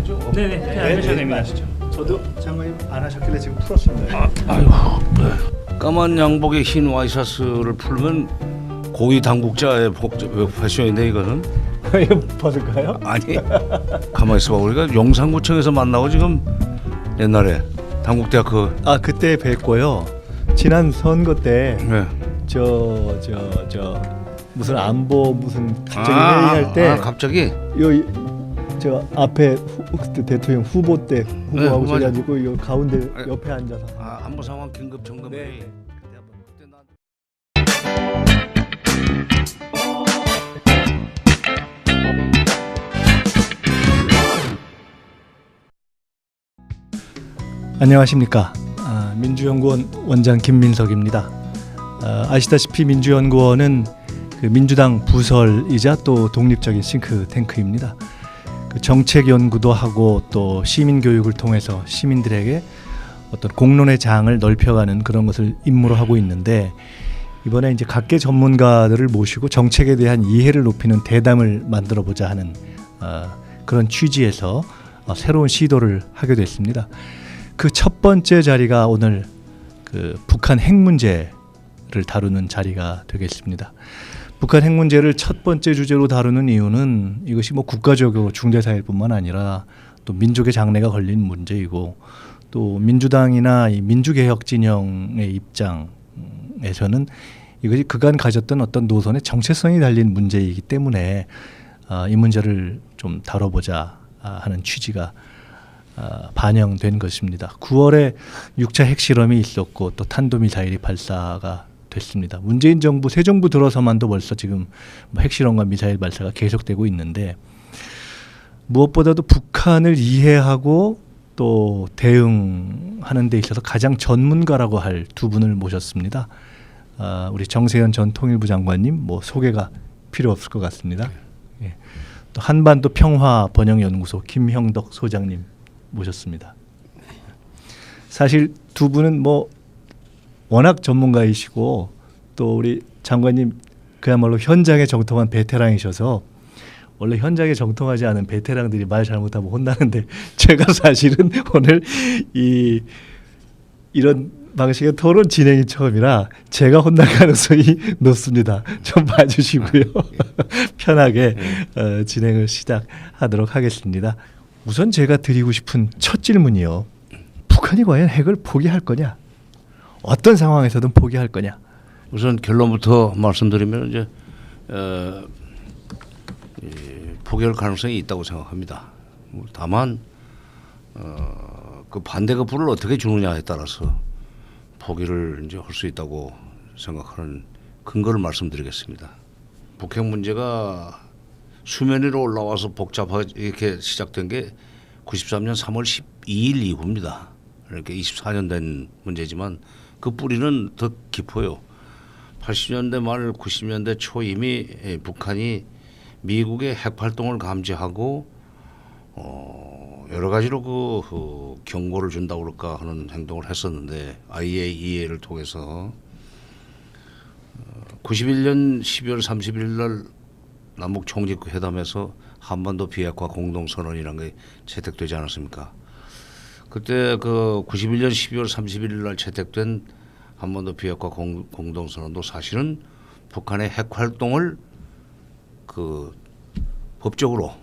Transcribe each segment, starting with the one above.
좀 네네, 그냥 안 하셔도 됩니다. 저도 장관님 안 하셨길래 지금 풀었습니다. 아유, 네. 까만 양복에 흰 와이셔츠를 풀면 고위 당국자의 패션인데 이거는 이거 벗을까요? 아니 가만 있어봐. 우리가 용산구청에서 만나고 지금 옛날에 당국대학 그때 뵀고요. 지난 선거 때 네. 저 무슨 안보 무슨 갑자기 회의할 때 갑자기 저 앞에 대통령 후보 때 후보하고 맞아. 저가지고 요 가운데 옆에 앉아서 안보 상황 긴급 점검 네. 회의. 안녕하십니까. 민주연구원 원장 김민석입니다. 아시다시피 민주연구원은 그 민주당 부설이자 또 독립적인 싱크탱크입니다. 그 정책 연구도 하고 또 시민 교육을 통해서 시민들에게 어떤 공론의 장을 넓혀가는 그런 것을 임무로 하고 있는데, 이번에 이제 각계 전문가들을 모시고 정책에 대한 이해를 높이는 대담을 만들어 보자 하는 그런 취지에서 새로운 시도를 하게 됐습니다. 그 첫 번째 자리가 오늘 그 북한 핵 문제를 다루는 자리가 되겠습니다. 북한 핵 문제를 첫 번째 주제로 다루는 이유는 이것이 뭐 국가적으로 중대사일뿐만 아니라 또 민족의 장래가 걸린 문제이고, 또 민주당이나 이 민주개혁 진영의 입장에서는 이것이 그간 가졌던 어떤 노선의 정체성이 달린 문제이기 때문에 이 문제를 좀 다뤄보자 하는 취지가 반영된 것입니다. 9월에 6차 핵실험이 있었고 또 탄도미사일이 발사가 됐습니다. 문재인 정부 새 정부 들어서만도 벌써 지금 핵실험과 미사일 발사가 계속되고 있는데, 무엇보다도 북한을 이해하고 또 대응하는 데 있어서 가장 전문가라고 할 두 분을 모셨습니다. 우리 정세현 전 통일부 장관님 뭐 소개가 필요 없을 것 같습니다. 예. 또 한반도 평화 번영연구소 김형덕 소장님 모셨습니다. 사실 두 분은 뭐 워낙 전문가이시고 또 우리 장관님 그야말로 현장에 정통한 베테랑이셔서, 원래 현장에 정통하지 않은 베테랑들이 말 잘못하면 혼나는데 제가 사실은 오늘 이런 방식의 토론 진행이 처음이라 제가 혼날 가능성이 높습니다. 좀 봐주시고요. 편하게 진행을 시작하도록 하겠습니다. 우선 제가 드리고 싶은 첫 질문이요. 북한이 과연 핵을 포기할 거냐? 어떤 상황에서든 포기할 거냐? 우선 결론부터 말씀드리면 이제 포기할 가능성이 있다고 생각합니다. 다만 그 반대가 불을 어떻게 주느냐에 따라서 포기를 이제 할 수 있다고 생각하는 근거를 말씀드리겠습니다. 북핵 문제가 수면 위로 올라와서 복잡하게 이렇게 시작된 게 93년 3월 12일 이후입니다. 이렇게 24년 된 문제지만 그 뿌리는 더 깊어요. 80년대 말 90년대 초 이미 북한이 미국의 핵 활동을 감지하고 여러 가지로 그 경고를 준다고 그럴까 하는 행동을 했었는데, IAEA를 통해서 91년 12월 31일 날 남북 총리 회담에서 한반도 비핵화 공동선언이라는 게 채택되지 않았습니까? 그때 그 91년 12월 31일 날 채택된 한반도 비핵화 공동선언도 사실은 북한의 핵 활동을 그 법적으로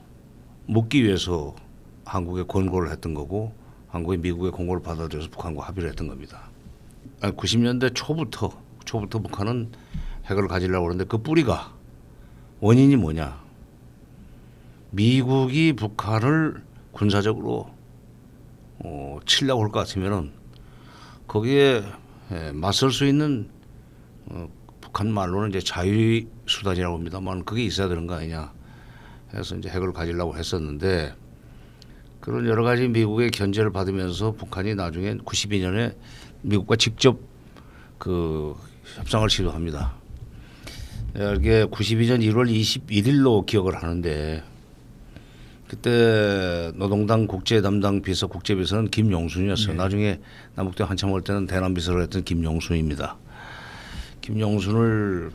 묻기 위해서 한국에 권고를 했던 거고, 한국이 미국의 권고를 받아들여서 북한과 합의를 했던 겁니다. 90년대 초부터 북한은 핵을 가지려고 그러는데 그 뿌리가 원인이 뭐냐? 미국이 북한을 군사적으로 치려고 할 것 같으면은 거기에 맞설 수 있는 북한 말로는 이제 자유의 수단이라고 합니다만 그게 있어야 되는 거 아니냐 해서 이제 핵을 가지려고 했었는데, 그런 여러 가지 미국의 견제를 받으면서 북한이 나중에 92년에 미국과 직접 그 협상을 시도합니다. 이게 92년 1월 21일로 기억을 하는데, 그때 노동당 국제 담당 비서 국제비서는 김용순이었어요. 네. 나중에 남북대 한참 올 때는 대남비서를 했던 김용순입니다. 김용순을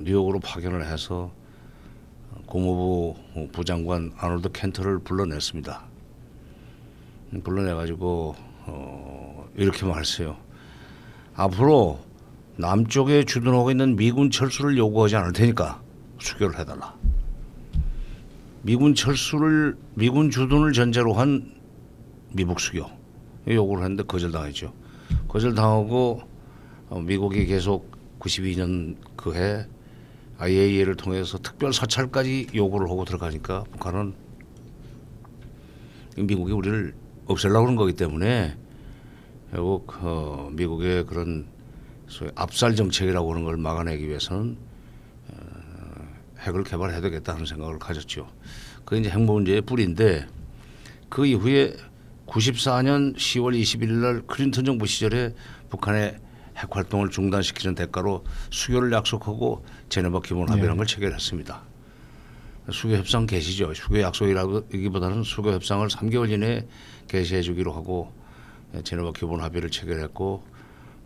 뉴욕으로 파견을 해서 국무부 부장관 아놀드 켄터를 불러냈습니다. 불러내가지고 이렇게 말했어요. 앞으로 남쪽에 주둔하고 있는 미군 철수를 요구하지 않을 테니까 수교를 해달라. 미군 주둔을 전제로 한 미북 수교 요구를 했는데 거절당했죠. 거절당하고 미국이 계속 92년 그해 IAEA를 통해서 특별 사찰까지 요구를 하고 들어가니까 북한은 미국이 우리를 없애려고 그런 거기 때문에 결국 미국의 그런 소위 압살 정책이라고 하는 걸 막아내기 위해서는 핵을 개발해야 되겠다는 생각을 가졌죠. 그게 이제 핵 문제의 뿌리인데 그 이후에 94년 10월 21일 날 클린턴 정부 시절에 북한의 핵 활동을 중단시키는 대가로 수교를 약속하고 제네바 기본 합의라는 걸 체결했습니다. 수교 협상 개시죠. 수교 약속이라기보다는 수교 협상을 3개월 이내에 개시해 주기로 하고 제네바 기본 합의를 체결했고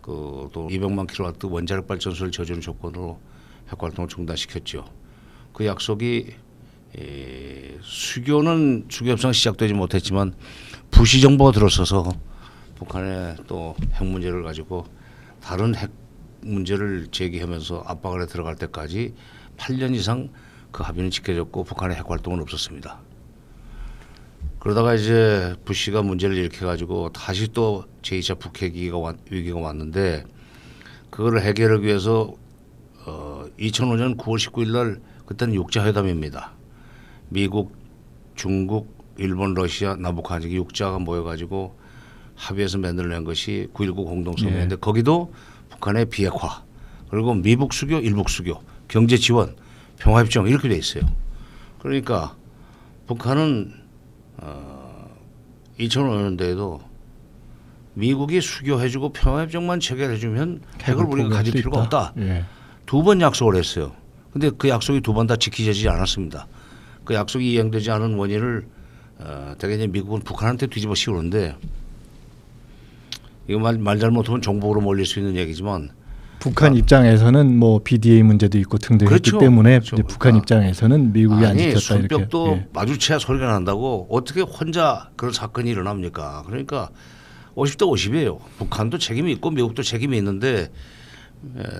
또 200만 킬로와트 원자력 발전소를 저지른 조건으로 핵 활동을 중단시켰죠. 그 약속이 수교 협상 시작되지 못했지만 부시 정부가 들어서서 북한의 또 핵 문제를 가지고 다른 핵 문제를 제기하면서 압박을 해 들어갈 때까지 8년 이상 그 합의는 지켜졌고 북한의 핵 활동은 없었습니다. 그러다가 이제 부시가 문제를 일으켜 가지고 다시 또 제2차 북핵 위기가 왔는데 그거를 해결하기 위해서 2005년 9월 19일 날 그때는 육자회담입니다. 미국, 중국, 일본, 러시아, 남북한 6자가 모여가지고 합의해서 만들어낸 것이 9.19 공동성명인데 거기도 북한의 비핵화 그리고 미북 수교, 일북 수교, 경제 지원, 평화협정 이렇게 돼 있어요. 그러니까 북한은 2005년도에도 미국이 수교해주고 평화협정만 체결해주면 핵을 우리가 가질 필요가 없다. 예. 2번 약속을 했어요. 근데 그 약속이 2번 다 지키지 않았습니다. 그 약속이 이행되지 않은 원인을 대개 이제 미국은 북한한테 뒤집어 씌우는데 이거 말 잘못하면 정복으로 몰릴 수 있는 얘기지만 북한 입장에서는 뭐 BDA 문제도 있고 등등 그렇죠. 했기 때문에 그렇죠. 이제 북한 입장에서는 미국이 안 지켰다 이렇게. 손뼉도 예. 마주쳐야 소리가 난다고 어떻게 혼자 그런 사건이 일어납니까? 그러니까 50대 50이에요. 북한도 책임이 있고 미국도 책임이 있는데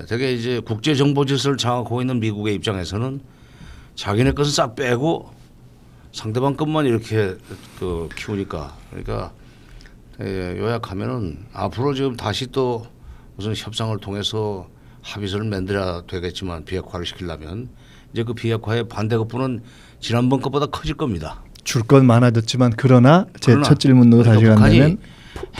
되게 이제 국제 정보 질서를 장악하고 있는 미국의 입장에서는 자기네 것은 싹 빼고 상대방 것만 이렇게 키우니까 그러니까 요약하면은 앞으로 지금 다시 또 무슨 협상을 통해서 합의서를 만들어야 되겠지만 비핵화를 시키려면 이제 그 비핵화의 반대급부는 지난번 것보다 커질 겁니다. 줄 건 많아졌지만 그러나 제 첫 질문으로 다시 그러니까 간다면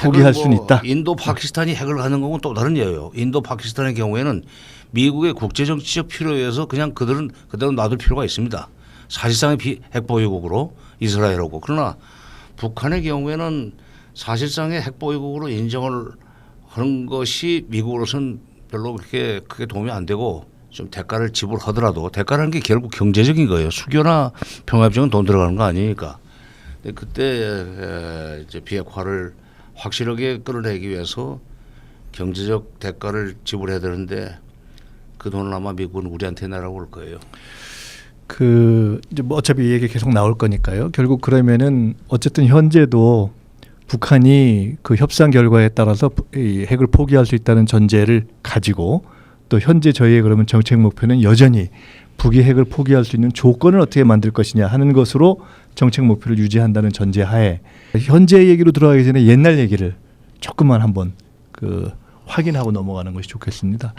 포기할 수는 있다. 인도 파키스탄이 핵을 가는 거는 또 다른 예예요. 인도 파키스탄의 경우에는 미국의 국제 정치적 필요에 의해서 그냥 그들은 그대로 놔둘 필요가 있습니다. 사실상의 핵 보유국으로 이스라엘하고 그러나 북한의 경우에는 사실상의 핵 보유국으로 인정을 하는 것이 미국으로서는 별로 그렇게 크게 도움이 안 되고 좀 대가를 지불하더라도 대가라는 게 결국 경제적인 거예요. 수교나 평화협정은 돈 들어가는 거 아니니까. 근데 그때 이제 비핵화를 확실하게 끌어내기 위해서 경제적 대가를 지불해야 되는데 그 돈을 아마 미국은 우리한테 내라고 할 거예요. 이제 뭐 어차피 이 얘기 계속 나올 거니까요. 결국 그러면은 어쨌든 현재도 북한이 그 협상 결과에 따라서 이 핵을 포기할 수 있다는 전제를 가지고 또 현재 저희의 그러면 정책 목표는 여전히 북이 핵을 포기할 수 있는 조건을 어떻게 만들 것이냐 하는 것으로 정책 목표를 유지한다는 전제하에 현재 얘기로 들어가기 전에 옛날 얘기를 조금만 한번 확인하고 넘어가는 것이 좋겠습니다.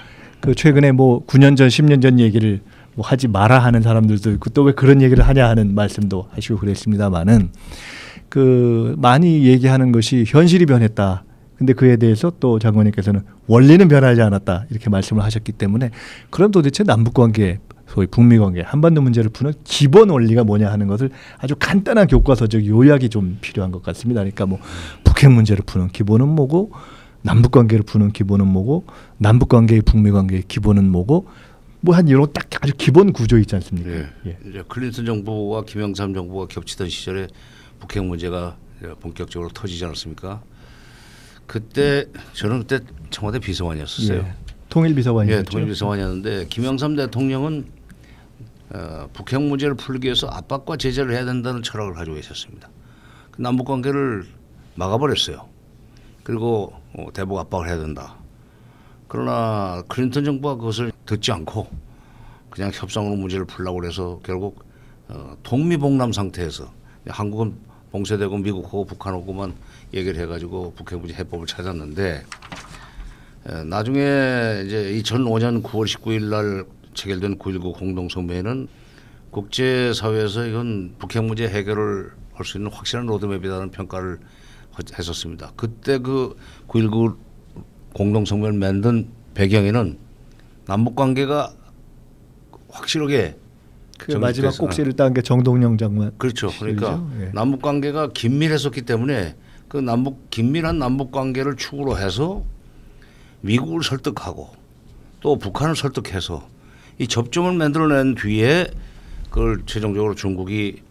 최근에 뭐 9년 전, 10년 전 얘기를 뭐 하지 마라 하는 사람들도 있고 또 왜 그런 얘기를 하냐 하는 말씀도 하시고 그랬습니다만은 많이 얘기하는 것이 현실이 변했다. 근데 그에 대해서 또 장관님께서는 원리는 변하지 않았다 이렇게 말씀을 하셨기 때문에 그럼 도대체 남북관계 소위 북미관계 한반도 문제를 푸는 기본 원리가 뭐냐 하는 것을 아주 간단한 교과서적 요약이 좀 필요한 것 같습니다. 그러니까 뭐 북핵 문제를 푸는 기본은 뭐고 남북관계를 푸는 기본은 뭐고 남북관계의 북미관계의 기본은 뭐고 뭐 한 이런 딱 아주 기본 구조 있지 않습니까? 예. 이제 클린턴 정부와 김영삼 정부가 겹치던 시절에 북핵 문제가 본격적으로 터지지 않았습니까? 그때 저는 그때 청와대 비서관이었어요. 예. 통일비서관이었죠. 예, 통일비서관이었는데 김영삼 대통령은 북핵 문제를 풀기 위해서 압박과 제재를 해야 된다는 철학을 가지고 있었습니다. 그 남북 관계를 막아버렸어요. 그리고 대북 압박을 해야 된다. 그러나 클린턴 정부가 그것을 듣지 않고 그냥 협상으로 문제를 풀려고 해서 결국 동미봉남 상태에서 한국은 봉쇄되고 미국하고 북한하고만 얘기를 해가지고 북핵 문제 해법을 찾았는데 나중에 이제 2005년 9월 19일 날 체결된 9.19 공동성명에는 국제사회에서 이건 북핵 문제 해결을 할 수 있는 확실한 로드맵이라는 평가를 했었습니다. 그때 그 9.19 공동성명을 만든 배경에는 남북관계가 확실하게 그 마지막 꼭지를 딴 게 정동영 장관. 그렇죠. 그러니까 예. 남북관계가 긴밀했었기 때문에 그 긴밀한 남북관계를 축으로 해서 미국을 설득하고 또 북한을 설득해서 이 접점을 만들어낸 뒤에 그걸 최종적으로 중국이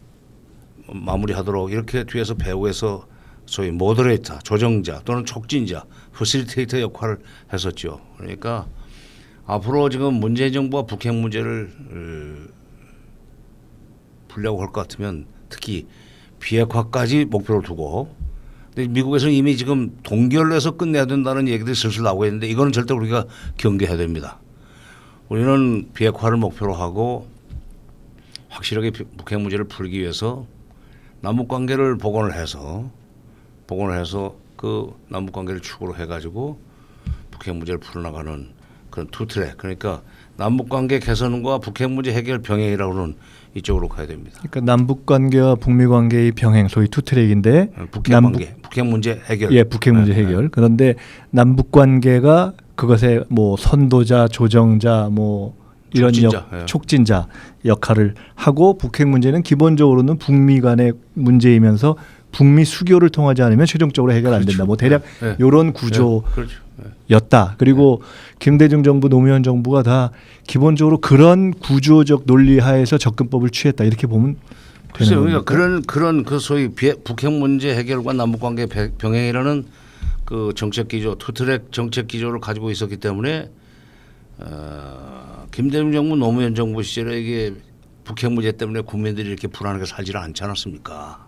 마무리하도록 이렇게 뒤에서 배후에서 소위 모더레이터, 조정자 또는 촉진자, 퍼실리테이터 역할을 했었죠. 그러니까 앞으로 지금 문재인 정부가 북핵 문제를 풀려고 할 것 같으면 특히 비핵화까지 목표로 두고 근데 미국에서는 이미 지금 동결해서 끝내야 된다는 얘기들이 슬슬 나오고 있는데 이거는 절대 우리가 경계해야 됩니다. 우리는 비핵화를 목표로 하고 확실하게 북핵 문제를 풀기 위해서 남북관계를 복원을 해서 그 남북관계를 축으로 해가지고 북핵 문제를 풀어나가는 그런 투트랙 그러니까 남북관계 개선과 북핵 문제 해결 병행이라고는 이쪽으로 가야 됩니다. 그러니까 남북관계와 북미관계의 병행 소위 투트랙인데 북핵 문제 해결. 예, 북핵 문제 해결. 그런데 남북관계가 그것의 뭐 선도자, 조정자, 뭐 이런 촉진자 역할을 하고 북핵 문제는 기본적으로는 북미 간의 문제이면서 북미 수교를 통하지 않으면 최종적으로 해결 안 된다. 뭐 대략 이런 구조였다. 그리고 김대중 정부, 노무현 정부가 다 기본적으로 그런 구조적 논리 하에서 접근법을 취했다. 이렇게 보면 되는 겁니까? 그러니까 그런 그 소위 북핵 문제 해결과 남북관계 병행이라는 그 정책 기조, 투트랙 정책 기조를 가지고 있었기 때문에 김대중 정부, 노무현 정부 시절에 이게 북핵 문제 때문에 국민들이 이렇게 불안하게 살지를 않지 않았습니까?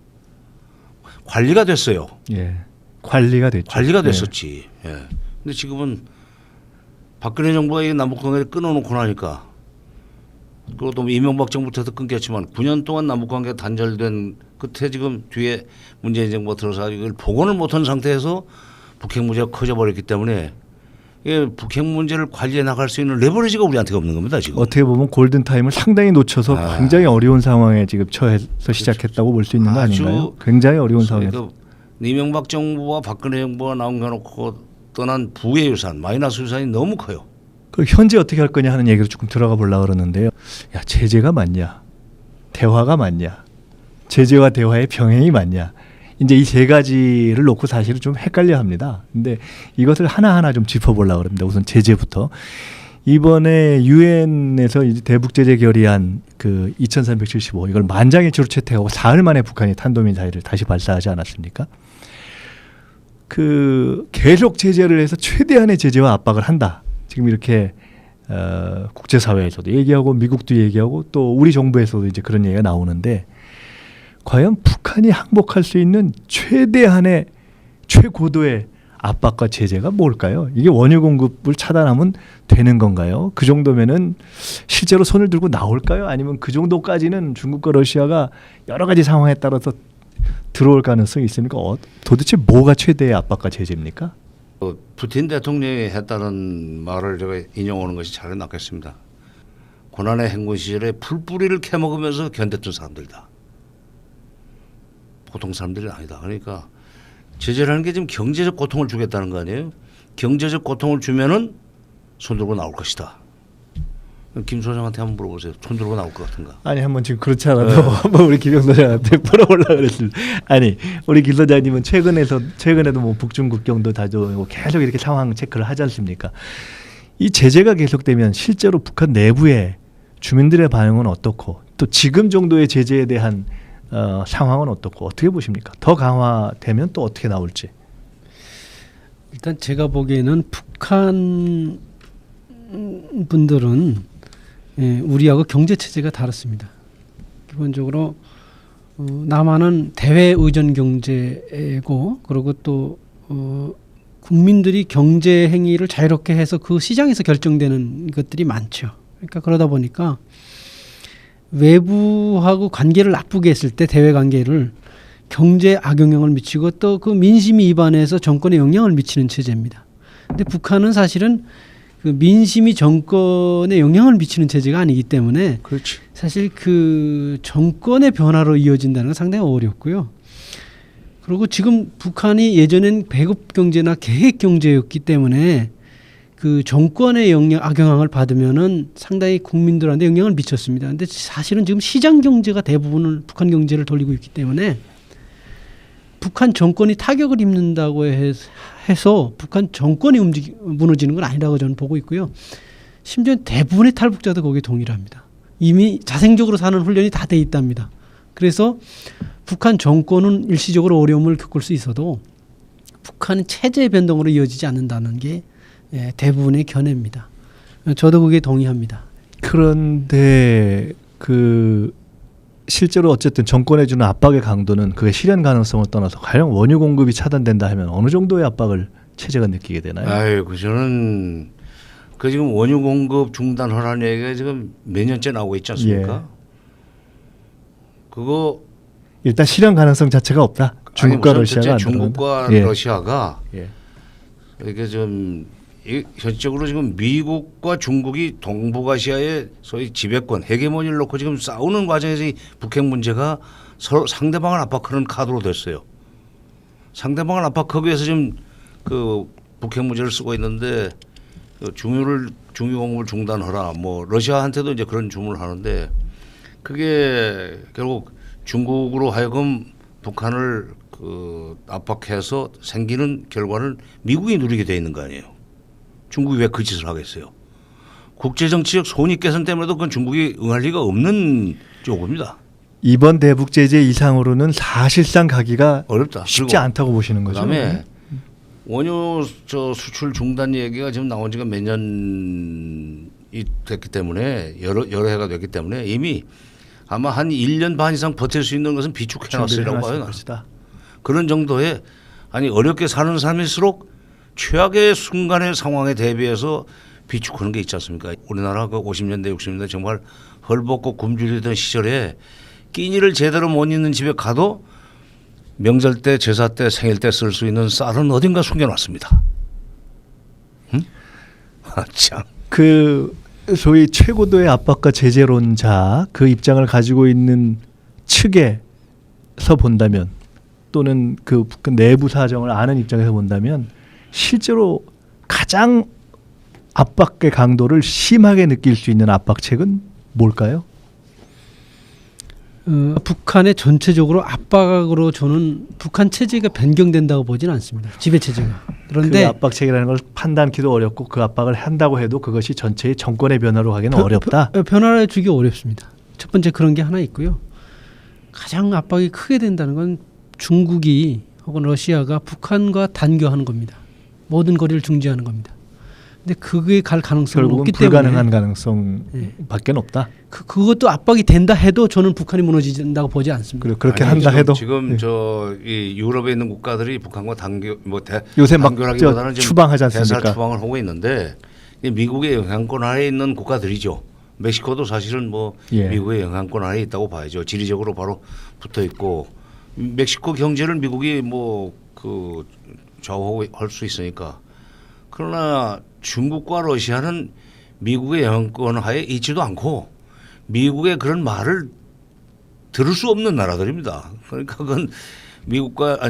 관리가 됐어요. 예, 관리가 됐죠. 관리가 됐었지. 예. 근데 지금은 박근혜 정부가 이 남북관계를 끊어놓고 나니까 그것도 이명박 정부 때도 끊겼지만 9년 동안 남북관계가 단절된 끝에 지금 뒤에 문재인 정부가 들어서 이걸 복원을 못한 상태에서 북핵 문제가 커져버렸기 때문에 예, 북핵 문제를 관리해 나갈 수 있는 레버리지가 우리한테 없는 겁니다. 지금 어떻게 보면 골든 타임을 상당히 놓쳐서 굉장히 어려운 상황에 지금 처해서 시작했다고 볼 수 있는 거 아닌가요? 굉장히 어려운 상황에서. 이명박 정부와 박근혜 정부가 나온겨놓고 떠난 부의 유산, 마이너스 유산이 너무 커요. 그 현재 어떻게 할 거냐 하는 얘기를 조금 들어가 보려고 그러는데요. 야, 제재가 맞냐? 대화가 맞냐? 제재와 대화의 병행이 맞냐? 이제 이 세 가지를 놓고 사실은 좀 헷갈려 합니다. 근데 이것을 하나하나 좀 짚어보려고 합니다. 우선 제재부터. 이번에 유엔에서 이제 대북 제재 결의안 그 2375 이걸 만장일치로 채택하고 사흘 만에 북한이 탄도미사일을 다시 발사하지 않았습니까? 그 계속 제재를 해서 최대한의 제재와 압박을 한다. 지금 이렇게 국제사회에서도 얘기하고 미국도 얘기하고 또 우리 정부에서도 이제 그런 얘기가 나오는데 과연 북한이 항복할 수 있는 최대한의 최고도의 압박과 제재가 뭘까요? 이게 원유 공급을 차단하면 되는 건가요? 그 정도면은 실제로 손을 들고 나올까요? 아니면 그 정도까지는 중국과 러시아가 여러 가지 상황에 따라서 들어올 가능성이 있습니까? 도대체 뭐가 최대의 압박과 제재입니까? 푸틴 대통령이 했다는 말을 제가 인용하는 것이 잘 낫겠습니다. 고난의 행군 시절에 풀뿌리를 캐먹으면서 견뎠던 사람들이다. 보통 사람들이 아니다. 그러니까 제재라는 게 지금 경제적 고통을 주겠다는 거 아니에요? 경제적 고통을 주면은 손 들고 나올 것이다. 김 소장한테 한번 물어보세요. 손 들고 나올 것 같은가? 아니 한번 지금 그렇지 않아도 한번 우리 김영 소장한테 물어보려고 그랬습니다. 아니 우리 김 소장님은 최근에도 뭐 북중 국경도 다져오고 계속 이렇게 상황 체크를 하지 않습니까? 이 제재가 계속되면 실제로 북한 내부의 주민들의 반응은 어떻고 또 지금 정도의 제재에 대한 상황은 어떻고 어떻게 보십니까? 더 강화되면 또 어떻게 나올지. 일단 제가 보기에는 북한 분들은 우리하고 경제 체제가 다릅니다. 기본적으로 남한은 대외 의존 경제고 그리고 또 국민들이 경제 행위를 자유롭게 해서 그 시장에서 결정되는 것들이 많죠. 그러니까 그러다 보니까 외부하고 관계를 나쁘게 했을 때 대외 관계를 경제 악영향을 미치고 또 그 민심이 입안해서 정권에 영향을 미치는 체제입니다. 근데 북한은 사실은 그 민심이 정권에 영향을 미치는 체제가 아니기 때문에 그렇지. 사실 그 정권의 변화로 이어진다는 건 상당히 어렵고요. 그리고 지금 북한이 예전엔 배급 경제나 계획 경제였기 때문에 그 정권의 악영향을 받으면은 상당히 국민들한테 영향을 미쳤습니다. 근데 사실은 지금 시장 경제가 대부분은 북한 경제를 돌리고 있기 때문에 북한 정권이 타격을 입는다고 해서 북한 정권이 무너지는 건 아니라고 저는 보고 있고요. 심지어 대부분의 탈북자도 거기에 동의를 합니다. 이미 자생적으로 사는 훈련이 다 돼 있답니다. 그래서 북한 정권은 일시적으로 어려움을 겪을 수 있어도 북한은 체제 변동으로 이어지지 않는다는 게 대부분의 견해입니다. 저도 그게 동의합니다. 그런데 그 실제로 어쨌든 정권에 주는 압박의 강도는 그게 실현 가능성을 떠나서 과연 원유 공급이 차단된다 하면 어느 정도의 압박을 체제가 느끼게 되나요? 아이고 저는 그 지금 원유 공급 중단하라는 얘기가 지금 몇 년째 나오고 있지 않습니까? 그거 일단 실현 가능성 자체가 없다. 중국과 러시아가 안 중국과 들어간다. 러시아가 이게 좀 현실적으로 지금 미국과 중국이 동북아시아의 소위 지배권, 헤게모니를 놓고 지금 싸우는 과정에서 이 북핵 문제가 서로 상대방을 압박하는 카드로 됐어요. 상대방을 압박하기 위해서 지금 그 북핵 문제를 쓰고 있는데 그 중유 공급을 중단하라. 뭐 러시아한테도 이제 그런 주문을 하는데 그게 결국 중국으로 하여금 북한을 그 압박해서 생기는 결과를 미국이 누리게 돼 있는 거 아니에요. 중국이 왜 그 짓을 하겠어요? 국제정치적 손익 개선 때문에도 그건 중국이 응할 리가 없는 요구입니다. 이번 대북 제재 이상으로는 사실상 가기가 어렵다. 쉽지 않다고 보시는 거죠. 그다음에 원유 수출 중단 얘기가 지금 나온 지가 몇 년이 됐기 때문에 여러 해가 됐기 때문에 이미 아마 한 1년 반 이상 버틸 수 있는 것은 비축해놨으라고 봐요. 그런 정도의 아니 어렵게 사는 삶일수록 최악의 순간의 상황에 대비해서 비축하는 게 있지 않습니까? 우리나라 그 50년대 60년대 정말 헐벗고 굶주리던 시절에 끼니를 제대로 못 있는 집에 가도 명절 때 제사 때 생일 때 쓸 수 있는 쌀은 어딘가 숨겨놨습니다. 응? 아, 참. 그 소위 최고도의 압박과 제재론자 그 입장을 가지고 있는 측에서 본다면 또는 그 북한 내부 사정을 아는 입장에서 본다면 실제로 가장 압박의 강도를 심하게 느낄 수 있는 압박책은 뭘까요? 북한의 전체적으로 압박으로 저는 북한 체제가 변경된다고 보지는 않습니다. 지배 체제가. 그런데 그 압박책이라는 걸 판단하기도 어렵고 그 압박을 한다고 해도 그것이 전체의 정권의 변화로 하기는 어렵다. 변화를 주기 어렵습니다. 첫 번째 그런 게 하나 있고요. 가장 압박이 크게 된다는 건 중국이 혹은 러시아가 북한과 단교하는 겁니다. 모든 거리를 중지하는 겁니다. 근데 그게 갈 가능성은 결국은 없기 불가능한 때문에 가능성밖에 없다. 그것도 압박이 된다 해도 저는 북한이 무너진다고 보지 않습니다. 그리고 그렇게 아니, 한다 해도 지금 이 유럽에 있는 국가들이 북한과 단교 요새 막 단교라기보다는 추방하지 않습니까? 대사 추방을 하고 있는데 미국의 영향권 아래에 있는 국가들이죠. 멕시코도 사실은 뭐 미국의 영향권 아래에 있다고 봐야죠. 지리적으로 바로 붙어 있고 멕시코 경제를 미국이 뭐 그 좌우할 수 있으니까. 그러나 중국과 러시아는 미국의 영향권 하에 있지도 않고 미국의 그런 말을 들을 수 없는 나라들입니다. 그러니까 그건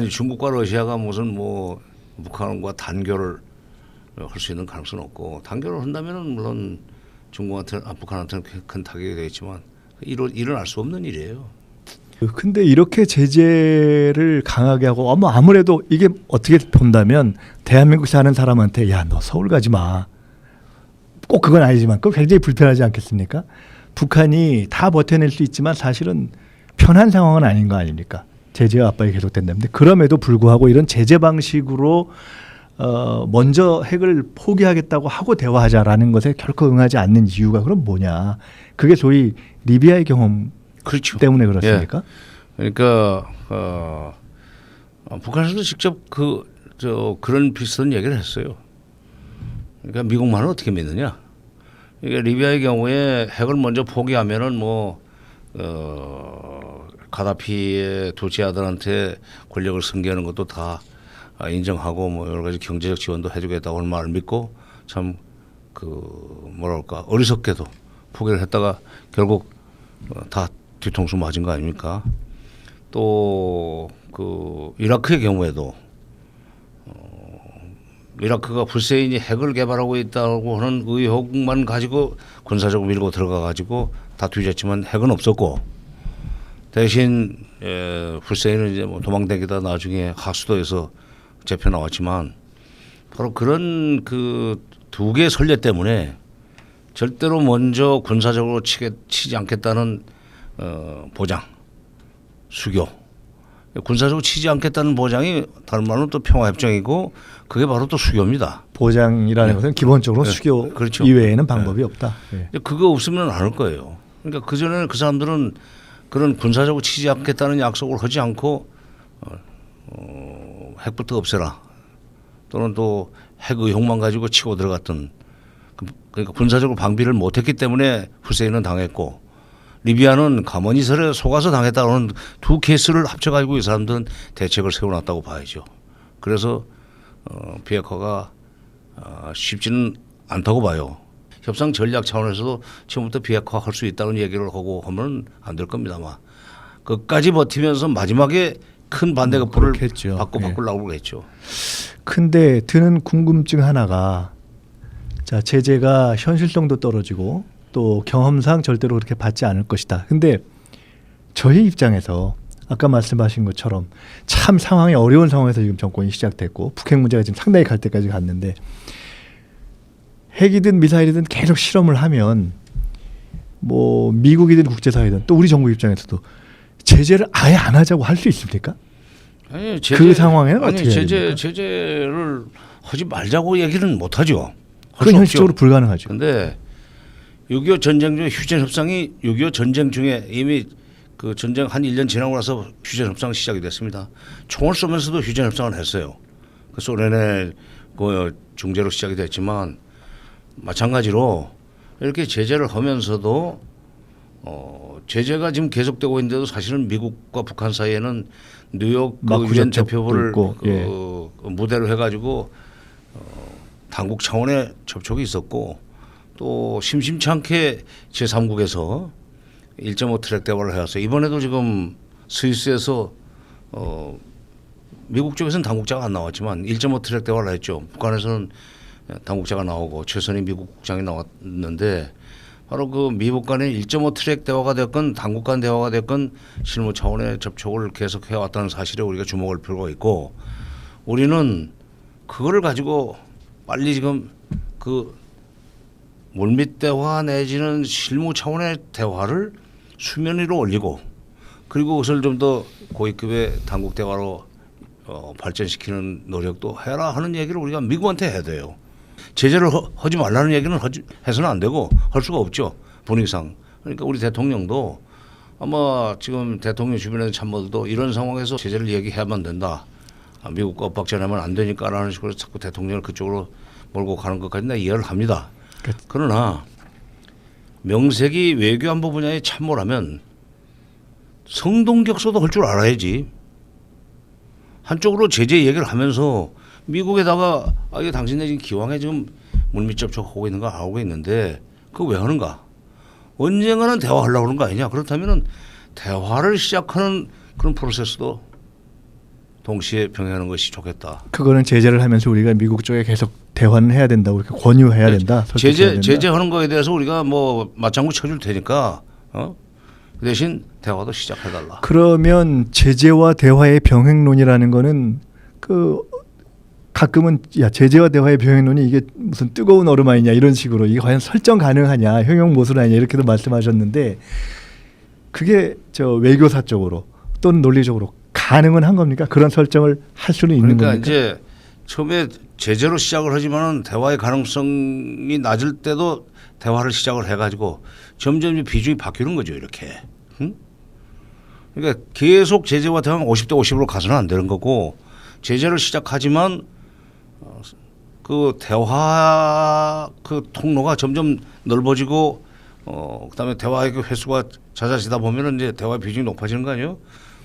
중국과 러시아가 무슨 뭐 북한과 단교를 할 수 있는 가능성은 없고 단교를 한다면은 물론 북한한테는 큰 타격이 되겠지만 일어날 수 없는 일이에요. 근데 이렇게 제재를 강하게 하고 아무래도 이게 어떻게 본다면 대한민국 사는 사람한테 야 너 서울 가지 마. 꼭 그건 아니지만 그거 굉장히 불편하지 않겠습니까? 북한이 다 버텨낼 수 있지만 사실은 편한 상황은 아닌 거 아닙니까? 제재와 압박이 계속된다는데 그럼에도 불구하고 이런 제재 방식으로 먼저 핵을 포기하겠다고 하고 대화하자라는 것에 결코 응하지 않는 이유가 그럼 뭐냐? 그게 소위 리비아의 경험 그렇죠. 때문에 그렇습니까? 그러니까 북한에서도 직접 그런 비슷한 얘기를 했어요. 그러니까 미국 말은 어떻게 믿느냐? 그러니까 리비아의 경우에 핵을 먼저 포기하면은 가다피의 두 아들한테 권력을 승계하는 것도 다 인정하고 뭐 여러 가지 경제적 지원도 해주겠다고 하는 말을 믿고 참 뭐랄까 어리석게도 포기를 했다가 결국 다 뒤통수 맞은 거 아닙니까? 또 이라크의 경우에도 이라크가 후세인이 핵을 개발하고 있다고 하는 의혹만 가지고 군사적으로 밀고 들어가 가지고 다 뒤졌지만 핵은 없었고 대신 후세인은 이제 뭐 도망다니다 나중에 하수도에서 잡혀 나왔지만 바로 그런 두 개의 선례 때문에 절대로 먼저 군사적으로 치지 않겠다는 보장, 수교, 군사적으로 치지 않겠다는 보장이 다른 말로 또 평화협정이고 그게 바로 또 수교입니다. 보장이라는 것은 기본적으로 네. 수교 그렇죠. 이외에는 방법이 없다. 네. 그거 없으면 안 할 거예요. 그러니까 그전에는 그 사람들은 그런 군사적으로 치지 않겠다는 약속을 하지 않고 핵부터 없애라 또는 또 핵 의혹만 가지고 치고 들어갔던 그러니까 군사적으로 방비를 못했기 때문에 후세인은 당했고 리비아는 가만히 속아서 당했다는 두 케이스를 합쳐가지고 이 사람들은 대책을 세워놨다고 봐야죠. 그래서 비핵화가 쉽지는 않다고 봐요. 협상 전략 차원에서도 지금부터 비핵화할 수 있다는 얘기를 하고 하면 안 될 겁니다. 아마 끝까지 버티면서 마지막에 큰 반대가 불을 그렇겠죠. 바꾸려고 그랬죠. 근데 드는 궁금증 하나가 자 제재가 현실성도 떨어지고 또 경험상 절대로 그렇게 받지 않을 것이다. 근데 저희 입장에서 아까 말씀하신 것처럼 참 상황이 어려운 상황에서 지금 정권이 시작됐고 북핵 문제가 지금 상당히 갈 때까지 갔는데 핵이든 미사일이든 계속 실험을 하면 뭐 미국이든 국제사회든 또 우리 정부 입장에서도 제재를 아예 안 하자고 할 수 있습니까? 아니, 그 상황에는 어떻게 해야 됩니까? 제재를 하지 말자고 얘기는 못 하죠. 그건 현실적으로 불가능하죠. 그런데 6.25 전쟁 중에 휴전 협상이 6.25 전쟁 중에 이미 그 전쟁 한 1년 지나고 나서 휴전 협상이 시작이 됐습니다. 총을 쏘면서도 휴전 협상을 했어요. 그 소련의 그 중재로 시작이 됐지만 마찬가지로 이렇게 제재를 하면서도 제재가 지금 계속되고 있는데도 사실은 미국과 북한 사이에는 뉴욕 유엔 대표부를 있고, 예. 무대로 해가지고 당국 차원의 접촉이 있었고 또 심심치 않게 제3국에서 1.5 트랙 대화를 해왔어요. 이번에도 지금 스위스에서 미국 쪽에서는 당국자가 안 나왔지만 1.5 트랙 대화를 했죠. 북한에서는 당국자가 나오고 최선희 미국 국장이 나왔는데 바로 그 미국 간의 1.5 트랙 대화가 됐건 당국 간 대화가 됐건 실무 차원의 접촉을 계속 해왔다는 사실에 우리가 주목할 필요가 있고 우리는 그거를 가지고 빨리 지금 그 물밑 대화 내지는 실무 차원의 대화를 수면 위로 올리고 그리고 그것을 좀 더 고위급의 당국 대화로 발전시키는 노력도 해라 하는 얘기를 우리가 미국한테 해야 돼요. 제재를 하지 말라는 얘기는 해서는 안 되고 할 수가 없죠. 분위기상. 그러니까 우리 대통령도 아마 지금 대통령 주변의 참모들도 이런 상황에서 제재를 얘기해야만 된다. 미국과 엇박자하면 안 되니까라는 식으로 자꾸 대통령을 그쪽으로 몰고 가는 것까지 나 이해를 합니다. 그러나 명색이 외교안보 분야의 참모라면 성동격서도 할 줄 알아야지. 한쪽으로 제재 얘기를 하면서 미국에다가 이게 당신네 지금 기왕에 지금 물밑 접촉하고 있는 거 알고 있는데 그거 왜 하는가? 언젠가는 대화하려고 하는 거 아니냐? 그렇다면은 대화를 시작하는 그런 프로세스도 동시에 병행하는 것이 좋겠다. 그거는 제재를 하면서 우리가 미국 쪽에 계속 대화는 해야 된다고 이렇게 권유해야 된다. 제재하는 거에 대해서 우리가 뭐 맞장구 쳐줄 테니까 그 대신 대화도 시작해달라. 그러면 제재와 대화의 병행론이라는 거는 그 가끔은 야 제재와 대화의 병행론이 이게 무슨 뜨거운 얼음 아니냐 이런 식으로 이게 과연 설정 가능하냐 형용 모순 아니냐 이렇게도 말씀하셨는데 그게 저 외교사적으로 또는 논리적으로 가능은 한 겁니까? 그런 설정을 할 수는 있는 그러니까 겁니까? 이제 처음에 제재로 시작을 하지만은 대화의 가능성이 낮을 때도 대화를 시작을 해가지고 점점 비중이 바뀌는 거죠 이렇게. 응? 그러니까 계속 제재와 대화는 50대 50으로 가서는 안 되는 거고 제재를 시작하지만 그 대화 그 통로가 점점 넓어지고 그다음에 대화의 그 횟수가 잦아지다 보면은 이제 대화 비중이 높아지는 거 아니에요?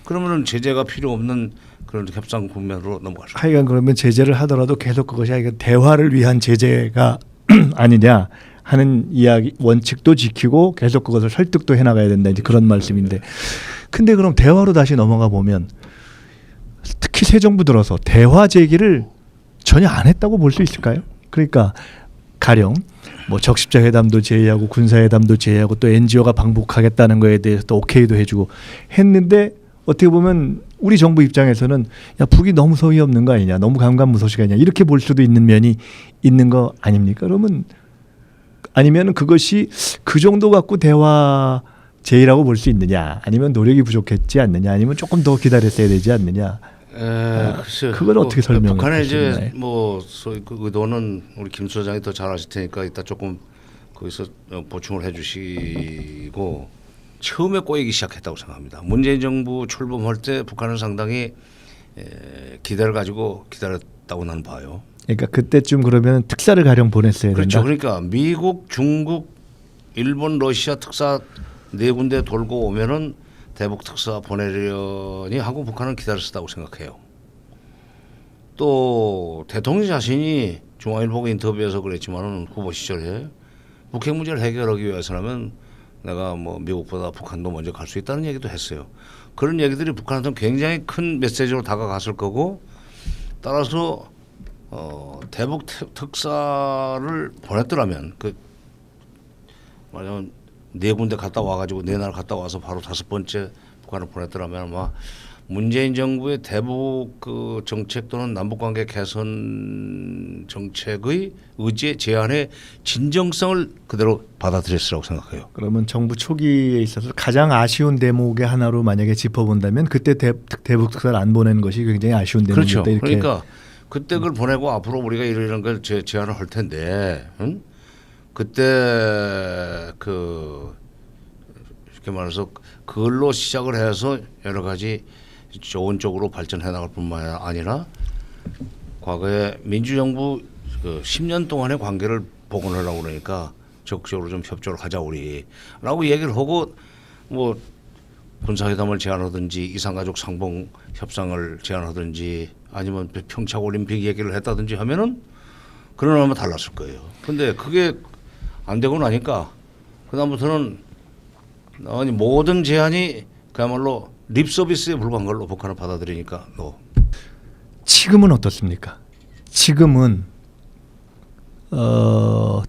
그러면은 제재가 필요 없는 그런 협상 국면으로 넘어가죠. 하여간 그러면 제재를 하더라도 계속 그것이 하여간 대화를 위한 제재가 아니냐 하는 이야기 원칙도 지키고 계속 그것을 설득도 해나가야 된다 이제 그런 말씀인데 근데 그럼 대화로 다시 넘어가 보면 특히 새 정부 들어서 대화 제기를 전혀 안 했다고 볼 수 있을까요? 그러니까 가령 뭐 적십자 회담도 제의하고 군사 회담도 제의하고 또 NGO가 방북하겠다는 거에 대해서 또 오케이도 해주고 했는데 어떻게 보면 우리 정부 입장에서는 야 북이 너무 성의 없는 거 아니냐 너무 감감무소식 아니냐 이렇게 볼 수도 있는 면이 있는 거 아닙니까? 그러면 아니면 그것이 그 정도 갖고 대화 제의라고 볼 수 있느냐 아니면 노력이 부족했지 않느냐 아니면 조금 더 기다렸어야 되지 않느냐 글쎄요. 그걸 어떻게 설명해 북한의 주시나요? 이제 뭐 소위 그 의도는 우리 김 소장이 더 잘 아실 테니까 이따 조금 거기서 보충을 해주시고 처음에 꼬이기 시작했다고 생각합니다. 문재인 정부 출범할 때 북한은 상당히 기대를 가지고 기다렸다고 나는 봐요. 그러니까 그때쯤 그러면 특사를 가령 보냈어야 그렇죠. 된다. 그러니까 미국, 중국, 일본, 러시아 특사 4군데 돌고 오면은 대북 특사 보내려니 하고 북한은 기다렸다고 생각해요. 또 대통령 자신이 중앙일보 인터뷰에서 그랬지만은 후보 시절에 북핵 문제를 해결하기 위해서라면 내가 뭐 미국보다 북한도 먼저 갈 수 있다는 얘기도 했어요. 그런 얘기들이 북한한테는 굉장히 큰 메시지로 다가갔을 거고 따라서 대북 특사를 보냈더라면 그 말하자면 4군데 갔다 와가지고 4날 갔다 와서 바로 5번째 북한을 보냈더라면 아마 문재인 정부의 대북 그 정책 또는 남북관계 개선 정책의 의지의 제안의 진정성을 그대로 받아들였으라고 생각해요. 그러면 정부 초기에 있어서 가장 아쉬운 대목의 하나로 만약에 짚어본다면 그때 대북 특사를 안 보낸 것이 굉장히 아쉬운 대목이다. 그렇죠. 이렇게. 그러니까 그때 그걸 보내고 앞으로 우리가 이런 걸 제안을 할 텐데 그때 그 이렇게 말해서 그걸로 시작을 해서 여러 가지 좋은 쪽으로 발전해 나갈 뿐만 아니라 과거에 민주정부 그 10년 동안의 관계를 복원하려고 그러니까 적극적으로 좀 협조를 하자 우리라고 얘기를 하고 뭐 군사회담을 제안하든지 이산가족 상봉 협상을 제안하든지 아니면 평창 올림픽 얘기를 했다든지 하면은 그러면 달랐을 거예요. 근데 그게 안 되고 나니까 그다음부터는 아니 모든 제안이 그야말로 립 서비스에 불과한 걸로 북한을 받아들이니까 지금은 어떻습니까? 지금은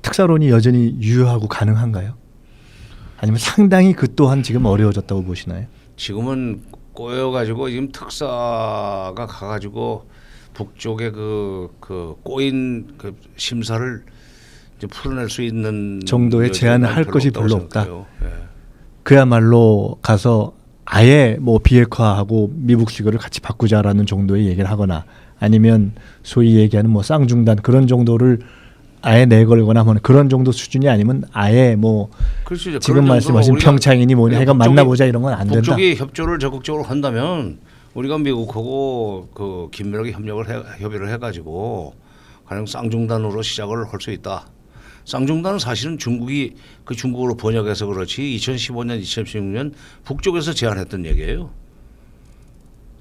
특사론이 여전히 유효하고 가능한가요? 아니면 상당히 그 또한 지금 어려워졌다고 보시나요? 지금은 꼬여가지고 지금 특사가 가가지고 북쪽의 그 꼬인 그 심사를 이제 풀어낼 수 있는 정도의 제안을 할 것이 별로 없다. 예. 그야말로 가서 아예 뭐 비핵화하고 미북식을 같이 바꾸자라는 정도의 얘기를 하거나 아니면 소위 얘기하는 뭐 쌍중단 그런 정도를 아예 내걸거나 하면 그런 정도 수준이 아니면 아예 뭐 그렇죠. 지금 말씀하신 평창이니 뭐니 하여간 만나보자 이런 건 안 된다. 북쪽이 협조를 적극적으로 한다면 우리가 미국하고 그 긴밀하게 협의를 해가지고 가령 쌍중단으로 시작을 할 수 있다. 쌍중단은 사실은 중국이 그 중국어로 번역해서 그렇지 2015년, 2016년 북쪽에서 제안했던 얘기예요.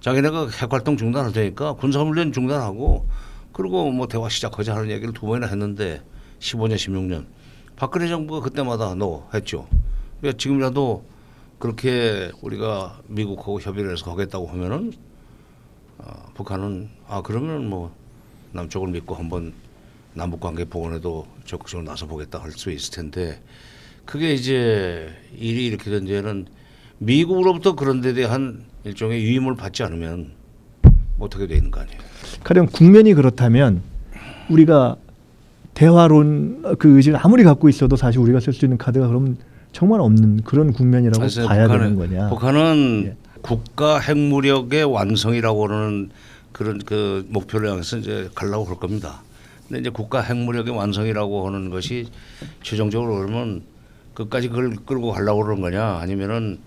자기네가 핵활동 중단할 테니까 군사훈련 중단하고 그리고 뭐 대화 시작하자 하는 얘기를 2번이나 했는데 15년, 16년 박근혜 정부가 그때마다 했죠. 그러니까 지금이라도 그렇게 우리가 미국하고 협의를 해서 가겠다고 하면은 북한은 그러면 뭐 남쪽을 믿고 한번 남북관계 복원에도 적극적으로 나서 보겠다 할 수 있을 텐데 그게 이제 일이 이렇게 된 뒤에는 미국으로부터 그런 데 대한 일종의 위임을 받지 않으면 어떻게 돼 있는 거 아니에요. 가령 국면이 그렇다면 우리가 대화론 그 의지를 아무리 갖고 있어도 사실 우리가 쓸 수 있는 카드가 그럼 정말 없는 그런 국면이라고 봐야 되는 거냐. 북한은 예. 국가 핵무력의 완성이라고 하는 그런 그 목표를 향해서 이제 가려고 그럴 겁니다. 근데 이제 국가 핵무력의 완성이라고 하는 것이 최종적으로 그러면 끝까지 그걸 끌고 가려고 그러는 거냐 아니면은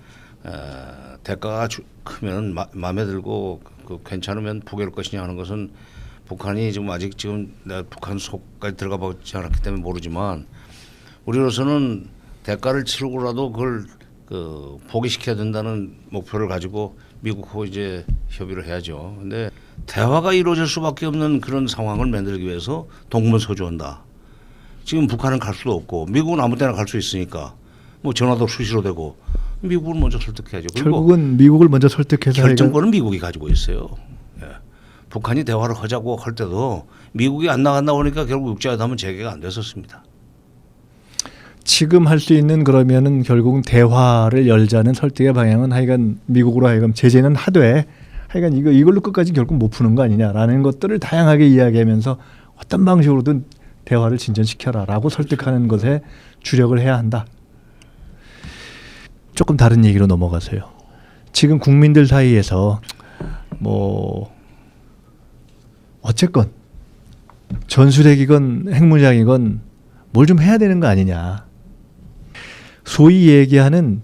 대가가 크면 마음에 들고 그 괜찮으면 포기할 것이냐 하는 것은 북한이 지금 아직 지금 내가 북한 속까지 들어가 보지 않았기 때문에 모르지만 우리로서는 대가를 치르고라도 그걸 그 포기시켜야 된다는 목표를 가지고 미국하고 이제 협의를 해야죠. 근데 대화가 이루어질 수밖에 없는 그런 상황을 만들기 위해서 동문서주한다. 지금 북한은 갈 수도 없고 미국은 아무 때나 갈 수 있으니까 뭐 전화도 수시로 되고 미국을 먼저 설득해야죠. 그리고 결국은 미국을 먼저 설득해서 결정권은 미국이 가지고 있어요. 예. 북한이 대화를 하자고 할 때도 미국이 안 나간다 보니까 결국 육자회담은 재개가 안 됐었습니다. 지금 할 수 있는 그러면은 결국은 대화를 열자는 설득의 방향은 하여간 미국으로 하여금 제재는 하되 하여간 이걸로 끝까지 결국 못 푸는 거 아니냐라는 것들을 다양하게 이야기하면서 어떤 방식으로든 대화를 진전시켜라라고 설득하는 것에 주력을 해야 한다. 조금 다른 얘기로 넘어가세요. 지금 국민들 사이에서 뭐 어쨌건 전술핵이건 핵무장이건 뭘 좀 해야 되는 거 아니냐. 소위 얘기하는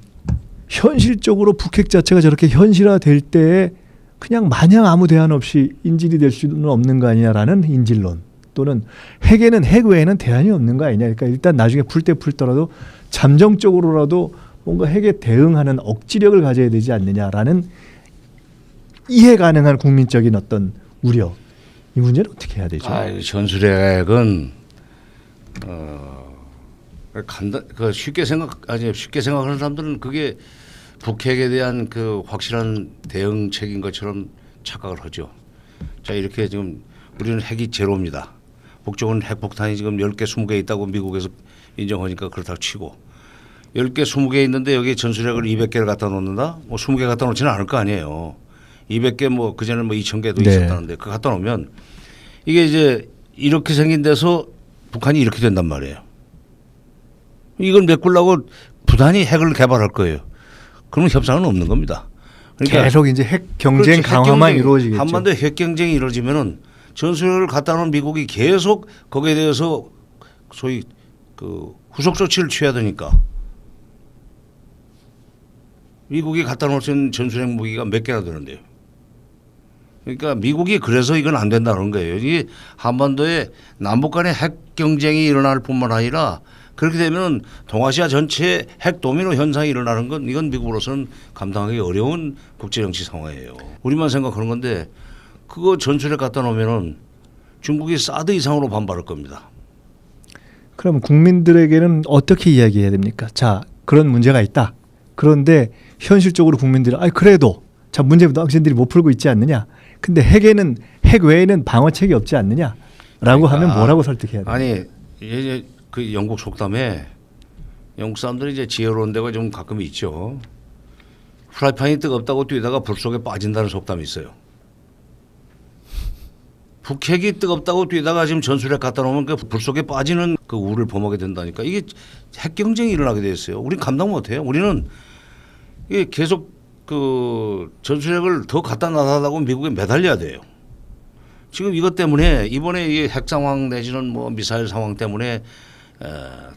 현실적으로 북핵 자체가 저렇게 현실화될 때에 그냥 마냥 아무 대안 없이 인질이 될 수는 없는 거 아니냐라는 인질론 또는 핵에는 핵 외에는 대안이 없는 거 아니냐. 그러니까 일단 나중에 풀 때 풀더라도 잠정적으로라도 뭔가 핵에 대응하는 억지력을 가져야 되지 않느냐라는 이해 가능한 국민적인 어떤 우려. 이 문제는 어떻게 해야 되죠? 전술핵은 쉽게 생각하는 사람들은 그게 북핵에 대한 그 확실한 대응책인 것처럼 착각을 하죠. 자, 이렇게 지금 우리는 핵이 제로입니다. 북쪽은 핵폭탄이 지금 10개, 20개 있다고 미국에서 인정하니까 그렇다고 치고 10개, 20개 있는데 여기 전술핵을 200개를 갖다 놓는다? 뭐 20개 갖다 놓지는 않을 거 아니에요. 200개 뭐 그전에는 뭐 2000개도 네. 있었다는데 그거 갖다 놓으면 이게 이제 이렇게 생긴 데서 북한이 이렇게 된단 말이에요. 이걸 메꾸려고 부단히 핵을 개발할 거예요. 그러면 협상은 없는 겁니다. 그러니까 계속 이제 핵 경쟁 강화만 이루어지겠죠. 한반도에 핵 경쟁이 이루어지면은 전술핵을 갖다 놓은 미국이 계속 거기에 대해서 소위 그 후속 조치를 취해야 되니까 미국이 갖다 놓은 전술핵 무기가 몇 개나 되는데요. 그러니까 미국이 그래서 이건 안 된다는 거예요. 이게 한반도에 남북 간의 핵 경쟁이 일어날 뿐만 아니라 그렇게 되면 동아시아 전체에 핵 도미노 현상이 일어나는 건 이건 미국으로서는 감당하기 어려운 국제정치 상황이에요. 우리만 생각하는 건데 그거 전술핵 갖다 놓으면은 중국이 사드 이상으로 반발할 겁니다. 그럼 국민들에게는 어떻게 이야기해야 됩니까? 자, 그런 문제가 있다. 그런데 현실적으로 국민들은 그래도 자, 문제 당신들이 못 풀고 있지 않느냐. 근데 핵 외에는 방어책이 없지 않느냐라고 그러니까, 하면 뭐라고 설득해야 돼요? 아니 이제 그 영국 속담에 영국 사람들이 이제 지혜로운 데가 좀 가끔 있죠. 프라이팬이 뜨겁다고 뛰다가 불 속에 빠진다는 속담이 있어요. 북핵이 뜨겁다고 뛰다가 지금 전술핵 갖다 놓으면 그 불 속에 빠지는 그 우를 범하게 된다니까. 이게 핵 경쟁이 일어나게 돼 있어요. 우린 감당 못 해요. 우리는 이게 계속 그 전술핵을 더 갖다 놔달라고 미국에 매달려야 돼요. 지금 이것 때문에 이번에 이 핵 상황 내지는 뭐 미사일 상황 때문에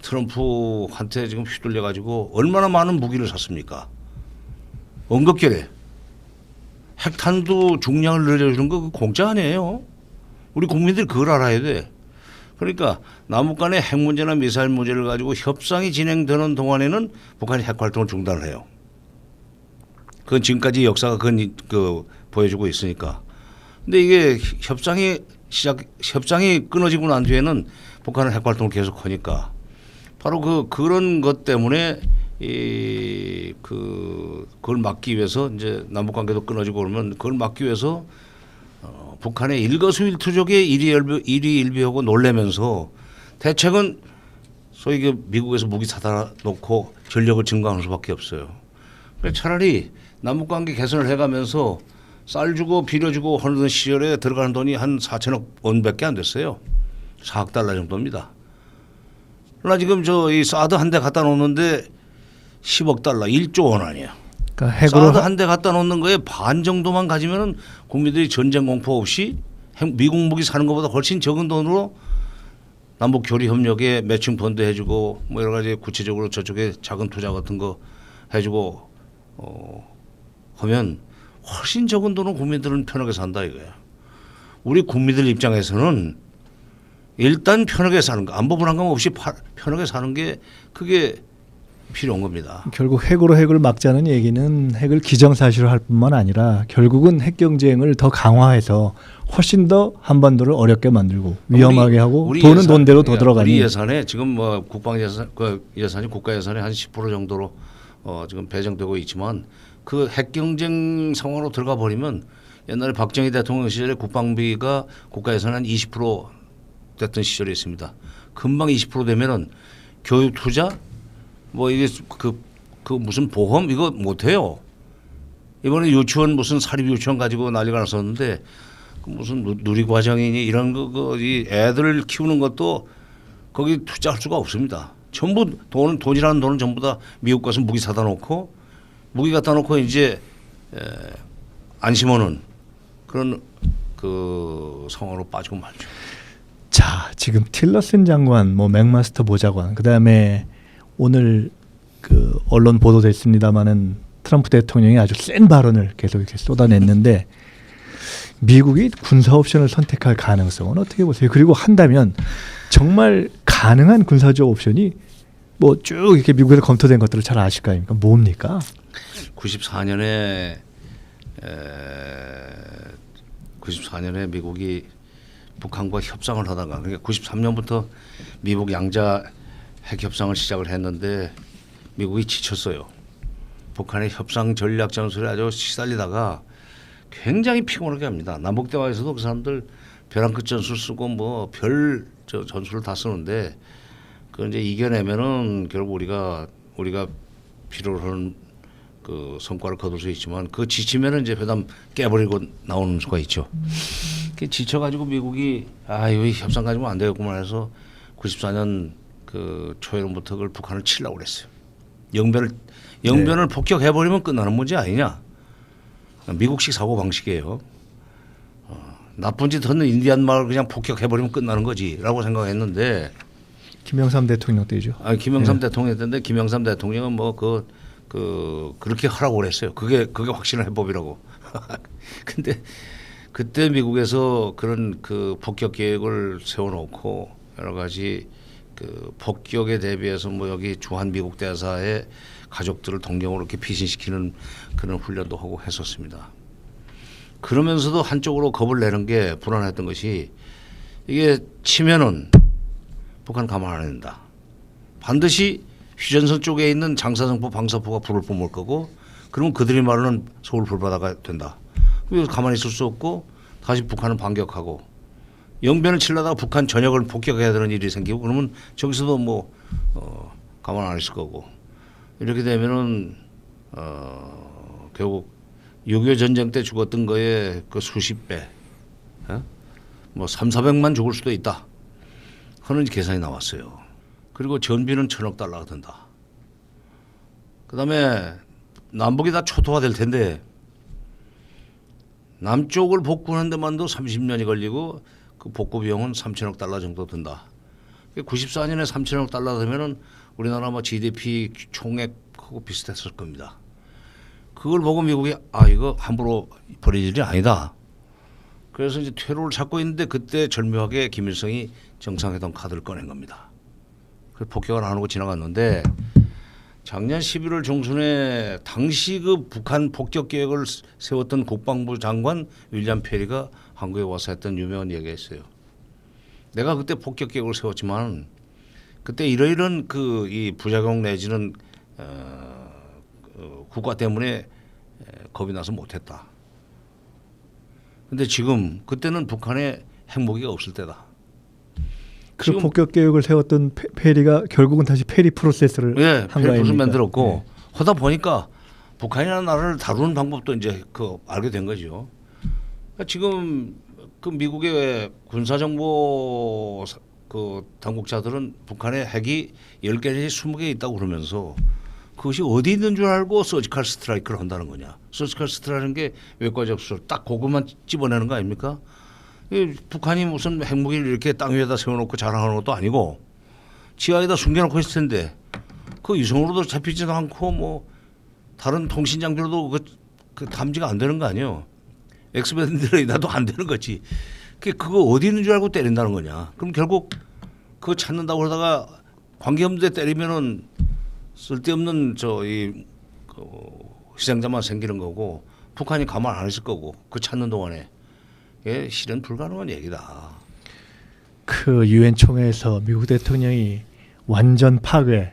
트럼프한테 지금 휘둘려 가지고 얼마나 많은 무기를 샀습니까? 언급결에 핵탄두 중량을 늘려주는 거 공짜 아니에요. 우리 국민들이 그걸 알아야 돼. 그러니까 남북 간의 핵 문제나 미사일 문제를 가지고 협상이 진행되는 동안에는 북한이 핵 활동을 중단을 해요. 그건 지금까지 역사가 그건 보여주고 있으니까. 근데 이게 협상이 끊어지고 난 뒤에는 북한은 핵 활동을 계속 하니까 바로 그런 것 때문에 그걸 막기 위해서 이제 남북 관계도 끊어지고 그러면 그걸 막기 위해서 북한의 일거수일투족에 일희일비하고 놀래면서 대책은 소위 미국에서 무기 사다 놓고 전력을 증강하는 수밖에 없어요. 그러니까 차라리 남북 관계 개선을 해가면서 쌀 주고 비료 주고 하는 시절에 들어가는 돈이 한 4천억 원밖에 안 됐어요. 4억 달러 정도입니다. 그러나 지금 이 사드 한 대 갖다 놓는데 10억 달러, 1조 원 아니에요. 그러니까 핵으로 사드 한 대 갖다 놓는 거에 반 정도만 가지면은 국민들이 전쟁 공포 없이 미국 무기 사는 것보다 훨씬 적은 돈으로 남북 교류 협력에 매칭 펀드 해주고 뭐 여러 가지 구체적으로 저쪽에 작은 투자 같은 거 해주고 하면 훨씬 적은 돈으로 국민들은 편하게 산다 이거야. 우리 국민들 입장에서는 일단 편하게 사는 거, 안보 불안감 없이 편하게 사는 게 그게 필요한 겁니다. 결국 핵으로 핵을 막자는 얘기는 핵을 기정사실화할 뿐만 아니라 결국은 핵 경쟁을 더 강화해서 훨씬 더 한반도를 어렵게 만들고 위험하게 하고 우리 돈은 예산, 돈대로 더 들어가는. 우리 예산에 지금 뭐 국방 예산 그 예산이 국가 예산의 한 10% 정도로 지금 배정되고 있지만 그 핵 경쟁 상황으로 들어가 버리면 옛날에 박정희 대통령 시절에 국방비가 국가 예산 한 20% 됐던 시절이 있습니다. 금방 20% 되면은 교육 투자 뭐 이게 그 무슨 보험 이거 못 해요. 이번에 유치원 무슨 사립 유치원 가지고 난리가 났었는데 그 무슨 누리과정이니 이런 이 애들 키우는 것도 거기 투자할 수가 없습니다. 전부 돈이라는 돈은 전부 다 미국 가서 무기 사다 놓고 무기 갖다 놓고 이제 안심하는 그런 그 상황으로 빠지고 말죠. 자, 지금 틸러슨 장관, 뭐 맥마스터 보좌관, 그다음에 오늘 그 언론 보도됐습니다마는 트럼프 대통령이 아주 센 발언을 계속 이렇게 쏟아냈는데 미국이 군사 옵션을 선택할 가능성은 어떻게 보세요? 그리고 한다면 정말 가능한 군사적 옵션이 뭐 쭉 이렇게 미국에서 검토된 것들을 잘 아실 거 아닙니까? 뭡니까? 94년에 미국이 북한과 협상을 하다가 그러니까 93년부터 미국 양자 핵 협상을 시작을 했는데 미국이 지쳤어요. 북한의 협상 전략 전술에 아주 시달리다가 굉장히 피곤하게 합니다. 남북 대화에서도 그 사람들 벼랑 끝 전술 쓰고 뭐 별 전술을 다 쓰는데 그 이제 이겨내면은 결국 우리가 필요로 하는 그 성과를 거둘 수 있지만 그 지치면은 이제 회담 깨버리고 나오는 수가 있죠. 지쳐가지고 미국이 이 협상 가지고 안 되겠구만 해서 94년 그 초여름부터 그걸 북한을 치려고 그랬어요. 영변을 폭격해버리면 끝나는 문제 아니냐. 미국식 사고 방식이에요. 나쁜 짓 하는 인디안 마을 그냥 폭격해버리면 끝나는 거지라고 생각했는데 김영삼 대통령 때죠. 김영삼 대통령 때인데 김영삼 대통령은 뭐 그렇게 하라고 그랬어요. 그게 확실한 해법이라고. 근데 그때 미국에서 그런 그 폭격 계획을 세워놓고 여러 가지 그 폭격에 대비해서 뭐 여기 주한 미국 대사의 가족들을 동경으로 이렇게 피신시키는 그런 훈련도 하고 했었습니다. 그러면서도 한쪽으로 겁을 내는 게 불안했던 것이 이게 치면은 북한 가만 안 된다. 반드시 휴전선 쪽에 있는 장사정포 방사포가 불을 뿜을 거고 그러면 그들이 말하는 서울 불바다가 된다. 그래서 가만히 있을 수 없고 다시 북한은 반격하고 영변을 치려다가 북한 전역을 폭격해야 되는 일이 생기고 그러면 저기서도 뭐 가만 안 있을 거고 이렇게 되면은 결국 6.25 전쟁 때 죽었던 거에 그 수십 배, 뭐 3,400만 죽을 수도 있다 하는 계산이 나왔어요. 그리고 전비는 1,000억 달러가 든다. 그다음에 남북이 다 초토화될 텐데 남쪽을 복구하는 데만도 30년이 걸리고 그 복구 비용은 3,000억 달러 정도 든다. 94년에 3,000억 달러 되면은 우리나라 뭐 GDP 총액하고 비슷했을 겁니다. 그걸 보고 미국이 이거 함부로 버릴 일이 아니다. 그래서 이제 퇴로를 찾고 있는데 그때 절묘하게 김일성이 정상회담 카드를 꺼낸 겁니다. 그래서 폭격을 안 하고 지나갔는데 작년 11월 중순에 당시 그 북한 폭격 계획을 세웠던 국방부 장관 윌리엄 페리가 한국에 와서 했던 유명한 얘기가 있어요. 내가 그때 폭격 계획을 세웠지만 그때 이러이런 그 이 부작용 내지는 국가 때문에 겁이 나서 못했다. 근데 지금 그때는 북한에 핵무기가 없을 때다. 그 폭격 계획을 세웠던 페리가 결국은 다시 페리 프로세스를 한 거 아닙니까? 프로세스 만들었고 하다 보니까 북한이라는 나라를 다루는 방법도 이제 알게 된 거죠. 그러니까 지금 그 미국의 군사정보 그 당국자들은 북한의 핵이 10개 내지 20개 있다고 그러면서 그것이 어디 있는 줄 알고 서지컬 스트라이크를 한다는 거냐. 서지컬 스트라이크라는 게 외과적 수술 딱 그것만 집어내는 거 아닙니까? 북한이 무슨 핵무기를 이렇게 땅 위에다 세워놓고 자랑하는 것도 아니고 지하에다 숨겨놓고 있을 텐데 그 위성으로도 잡히지도 않고 뭐 다른 통신 장비로도 그 탐지가 안 되는 거 아니에요. 엑스밴드 레이더도 안 되는 거지. 그거 어디 있는 줄 알고 때린다는 거냐. 그럼 결국 그거 찾는다고 그러다가 관계없는 데 때리면은 쓸데없는 희생자만 생기는 거고 북한이 가만 안 있을 거고 그 찾는 동안에 실현 불가능한 얘기다. 그 유엔 총회에서 미국 대통령이 완전 파괴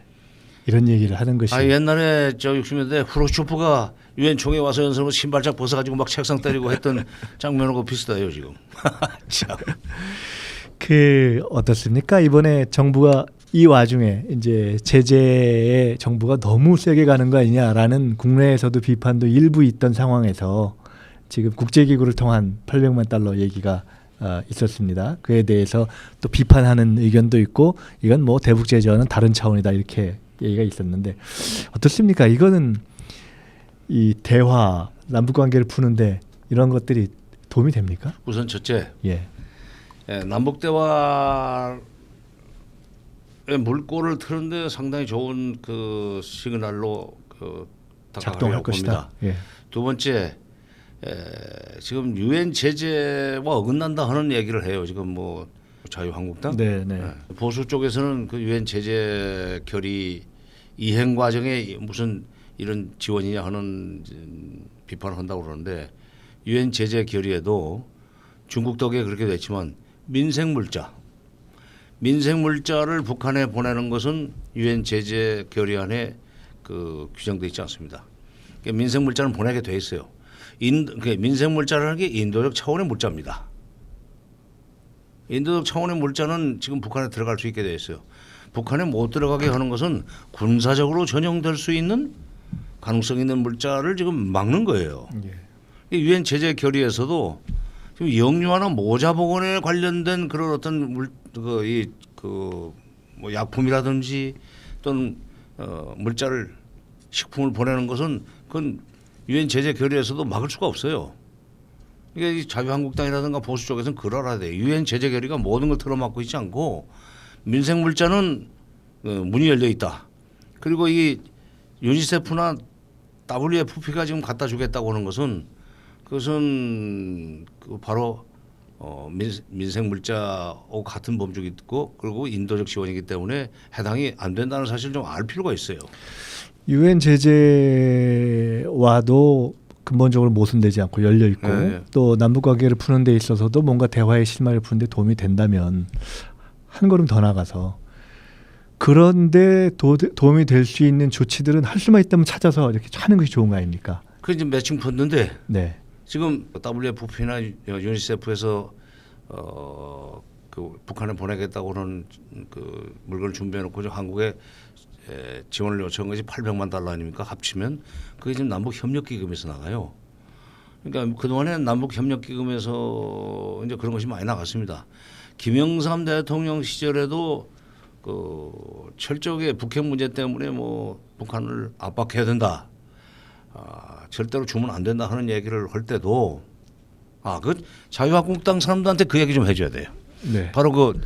이런 얘기를 하는 것이 옛날에 60년대 후르쇼프가 유엔 총회 와서 연설하고 신발짝 벗어가지고 막 책상 때리고 했던 장면하고 비슷해요 지금. 참. 그 어떻습니까? 이번에 정부가 이 와중에 이제 제재에 정부가 너무 세게 가는 거 아니냐라는 국내에서도 비판도 일부 있던 상황에서 지금 국제기구를 통한 800만 달러 얘기가 있었습니다. 그에 대해서 또 비판하는 의견도 있고 이건 뭐 대북 제재와는 다른 차원이다 이렇게 얘기가 있었는데 어떻습니까? 이거는 이 대화 남북 관계를 푸는데 이런 것들이 도움이 됩니까? 우선 첫째, 예. 남북 대화의 물꼬를 트는데 상당히 좋은 그 시그널로 작동할 것이다. 예. 두 번째, 지금 유엔 제재와 어긋난다 하는 얘기를 해요. 지금 뭐 자유한국당, 네, 네. 보수 쪽에서는 그 유엔 제재 결의 이행 과정에 무슨 이런 지원이냐 하는 비판을 한다고 그러는데 유엔 제재 결의에도 중국 덕에 그렇게 됐지만 민생 물자를 북한에 보내는 것은 유엔 제재 결의안에 그 규정돼 있지 않습니다. 그러니까 민생 물자는 보내게 돼 있어요. 민생 물자라는 게 인도적 차원의 물자입니다. 인도적 차원의 물자는 지금 북한에 들어갈 수 있게 돼 있어요. 북한에 못 들어가게 하는 것은 군사적으로 전용될 수 있는 가능성 있는 물자를 지금 막는 거예요. 예. 유엔 제재 결의에서도 지금 영유아나 모자 보건에 관련된 그런 어떤 뭐 약품이라든지 또는 물자를 식품을 보내는 것은 그건 유엔 제재 결의에서도 막을 수가 없어요. 이게 자유한국당이라든가 보수 쪽에서는 그걸 알아야 돼요. 유엔 제재 결의가 모든 걸 틀어막고 있지 않고 민생 물자는 문이 열려 있다. 그리고 이 유니세프나 WFP가 지금 갖다 주겠다고 하는 것은 그것은 바로 민생 물자하고 같은 범주가 있고 그리고 인도적 지원이기 때문에 해당이 안 된다는 사실을 좀 알 필요가 있어요. 유엔 제재와도 근본적으로 모순되지 않고 열려 있고 네. 또 남북 관계를 푸는 데 있어서도 뭔가 대화의 실마리를 푸는 데 도움이 된다면 한 걸음 더 나가서 그런데 도움이 될 수 있는 조치들은 할 수만 있다면 찾아서 이렇게 하는 것이 좋은 거 아닙니까? 그게 지금 매칭 펀드인데 네. 지금 WFP나 유니세프에서 그 북한에 보내겠다고 하는 그 물건을 준비해놓고 한국에 지원을 요청한 것이 800만 달러 아닙니까? 합치면 그게 지금 남북협력기금에서 나가요. 그러니까 그동안에 남북협력기금에서 이제 그런 것이 많이 나갔습니다. 김영삼 대통령 시절에도 그 철저하게 북핵 문제 때문에 뭐 북한을 압박해야 된다. 절대로 주면 안 된다 하는 얘기를 할 때도 그 자유한국당 사람들한테 그 얘기 좀 해줘야 돼요. 네. 바로 그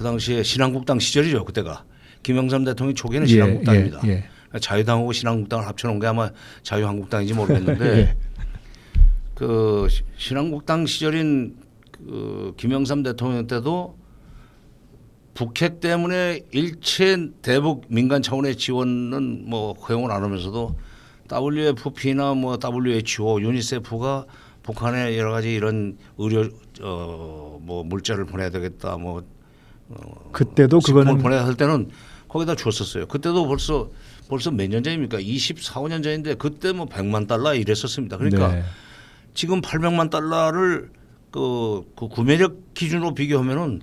당시에 신한국당 시절이죠. 그때가 김영삼 대통령 초기에는 예, 신한국당입니다. 예. 자유당하고 신한국당을 합쳐놓은 게 아마 자유한국당인지 모르겠는데 예. 그 신한국당 시절인 그 김영삼 대통령 때도 북핵 때문에 일체 대북 민간 차원의 지원은 뭐 허용을 안 하면서도 WFP나 뭐 WHO, 유니세프가 북한에 여러 가지 이런 의료 뭐 물자를 보내야 되겠다 뭐 그때도 그거는 보내야 할 때는 거기다 줬었어요. 그때도 벌써 몇 년 전입니까? 24~25년 전인데 그때 뭐 100만 달러 이랬었습니다. 그러니까 네. 지금 800만 달러를 그 구매력 기준으로 비교하면은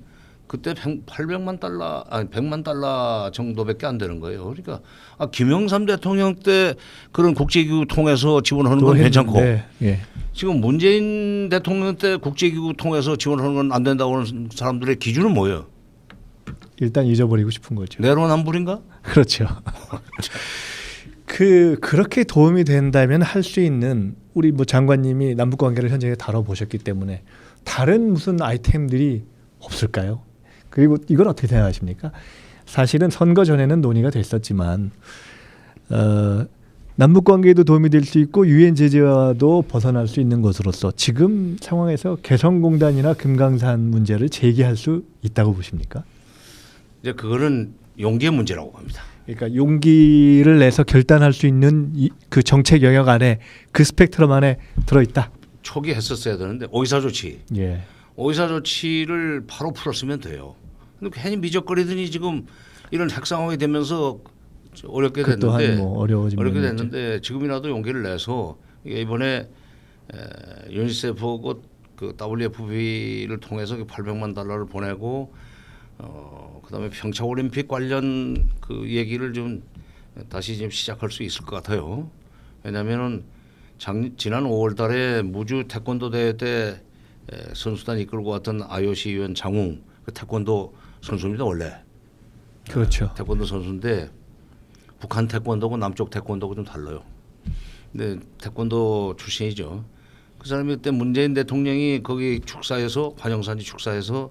그때 100만 달러 정도밖에 안 되는 거예요. 그러니까 김영삼 대통령 때 그런 국제기구 통해서 지원하는 건 괜찮고 예. 지금 문재인 대통령 때 국제기구 통해서 지원하는 건 안 된다고 하는 사람들의 기준은 뭐예요? 일단 잊어버리고 싶은 거죠. 내로남불인가? 그렇죠. 그렇게 도움이 된다면 할 수 있는 우리 뭐 장관님이 남북 관계를 현장에 다뤄보셨기 때문에 다른 무슨 아이템들이 없을까요? 그리고 이건 어떻게 생각하십니까? 사실은 선거 전에는 논의가 됐었지만 남북 관계에도 도움이 될 수 있고 유엔 제재와도 벗어날 수 있는 것으로서 지금 상황에서 개성공단이나 금강산 문제를 제기할 수 있다고 보십니까? 이제 그거는 용기의 문제라고 봅니다. 그러니까 용기를 내서 결단할 수 있는 그 정책 영역 안에 그 스펙트럼 안에 들어있다. 초기 했었어야 되는데 오이사 조치. 예. 오이사 조치를 바로 풀었으면 돼요. 근데 괜히 미적거리더니 지금 이런 핵 상황이 되면서 어렵게 그 또한 됐는데 뭐 어려워진 어렵게 면이 있죠. 됐는데 지금이라도 용기를 내서 이번에 유니세프하고 그 WFP를 통해서 $800만 보내고 그다음에 평창 올림픽 관련 그 얘기를 좀 다시 좀 시작할 수 있을 것 같아요. 왜냐하면은 지난 5월달에 무주 태권도 대회 때 선수단 이끌고 왔던 IOC 위원 장웅 그 태권도 선수입니다 원래. 그렇죠. 태권도 선수인데 북한 태권도고 남쪽 태권도고 좀 달라요. 근데 태권도 출신이죠. 그 사람이 그때 문재인 대통령이 거기 축사에서 관영산지 축사에서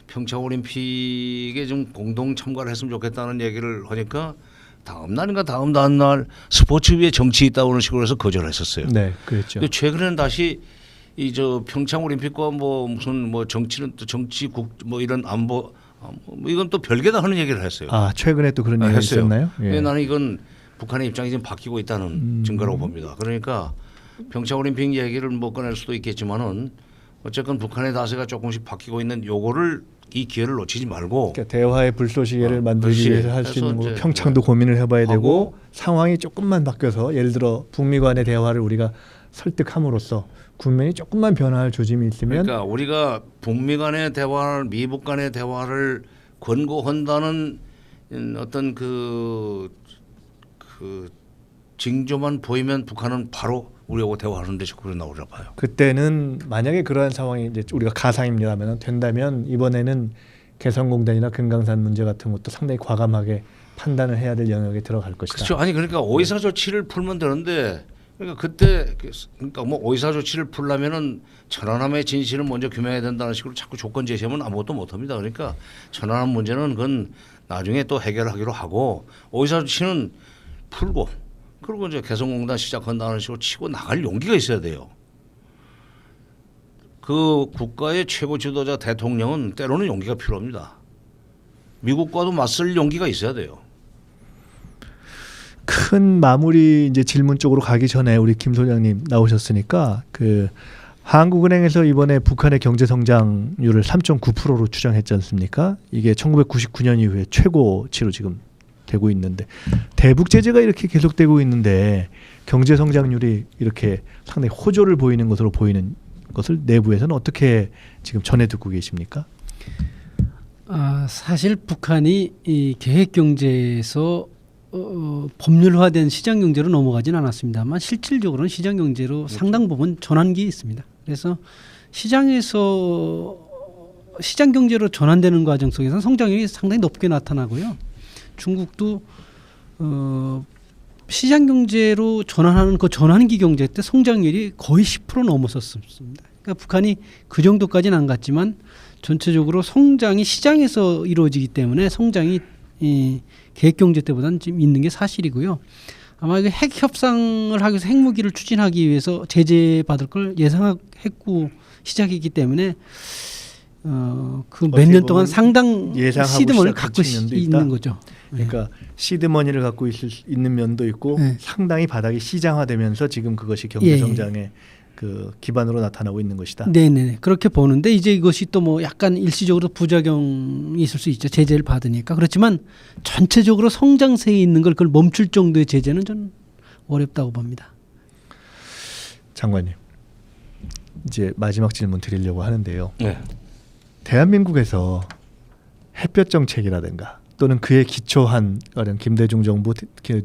평창 올림픽에 좀 공동 참가를 했으면 좋겠다는 얘기를 하니까 다음 날인가 다음 날 스포츠 위에 정치 있다고 하는 식으로 해서 거절했었어요. 네, 그렇죠. 근데 최근에는 다시 이 저 평창 올림픽과 뭐 무슨 뭐 정치는 또 정치국 뭐 이런 안보 뭐 이건 또 별개다 하는 얘기를 했어요. 아, 최근에 또 그런 얘기가 했어요. 있었나요? 예. 나는 이건 북한의 입장이 좀 바뀌고 있다는 증거라고 봅니다. 그러니까 평창 올림픽 얘기를 뭐 꺼낼 수도 있겠지만은 어쨌건 북한의 다세가 조금씩 바뀌고 있는 요거를 이 기회를 놓치지 말고 그러니까 대화의 불쏘시개를 만들기 그렇지. 위해서 할 수 해서 있는 거 이제 평창도 고민을 해봐야 되고 하고 상황이 조금만 바뀌어서 예를 들어 북미 간의 대화를 우리가 설득함으로써 국면이 조금만 변화할 조짐이 있으면 그러니까 우리가 북미 간의 대화를 미북 간의 대화를 권고한다는 어떤 그 징조만 보이면 북한은 바로 우리하고 대화하는 데 적극적으로 나오려 봐요. 그때는 만약에 그러한 상황이 이제 우리가 가상입니다만 된다면 이번에는 개성공단이나 금강산 문제 같은 것도 상당히 과감하게 판단을 해야 될 영역에 들어갈 것이다. 그렇죠. 아니 그러니까 오이사 조치를 풀면 되는데 그러니까 그때 그러니까 뭐 오이사 조치를 풀려면은 천안함의 진실을 먼저 규명해야 된다는 식으로 자꾸 조건 제시하면 아무것도 못합니다. 그러니까 천안함 문제는 그건 나중에 또 해결하기로 하고 오이사 조치는 풀고 그리고 이제 개성공단 시작한다는 식으로 치고 나갈 용기가 있어야 돼요. 그 국가의 최고 지도자 대통령은 때로는 용기가 필요합니다. 미국과도 맞설 용기가 있어야 돼요. 큰 마무리 이제 질문 쪽으로 가기 전에 우리 김 소장님 나오셨으니까 그 한국은행에서 이번에 북한의 경제 성장률을 3.9%로 추정했지 않습니까? 이게 1999년 이후에 최고치로 지금 되고 있는데 대북 제재가 이렇게 계속되고 있는데 경제 성장률이 이렇게 상당히 호조를 보이는 것으로 보이는 것을 내부에서는 어떻게 지금 전해 듣고 계십니까? 사실 북한이 이 계획 경제에서 법률화된 시장 경제로 넘어가진 않았습니다만 실질적으로는 시장 경제로 그렇죠. 상당 부분 전환기에 있습니다. 그래서 시장에서 시장 경제로 전환되는 과정 속에서 성장률이 상당히 높게 나타나고요. 중국도 시장 경제로 전환하는 그 전환기 경제 때 성장률이 거의 10% 넘었었습니다. 그러니까 북한이 그 정도까지는 안 갔지만 전체적으로 성장이 시장에서 이루어지기 때문에 성장이 계획 경제 때보다는 좀 있는 게 사실이고요. 아마 핵 협상을 하기 위해서 핵무기를 추진하기 위해서 제재 받을 걸 예상했고 시작했기 때문에 그 몇 년 동안 상당 시드머니를 갖고 있는 거죠. 그러니까 시드머니를 갖고 있는 면도 있고 네. 상당히 바닥이 시장화되면서 지금 그것이 경제 성장의 그 기반으로 나타나고 있는 것이다. 네네 그렇게 보는데 이제 이것이 또 뭐 약간 일시적으로 부작용이 있을 수 있죠. 제재를 받으니까. 그렇지만 전체적으로 성장세에 있는 걸 그걸 멈출 정도의 제재는 좀 어렵다고 봅니다. 장관님 이제 마지막 질문 드리려고 하는데요. 네. 대한민국에서 햇볕 정책이라든가 또는 그에 기초한 김대중 정부,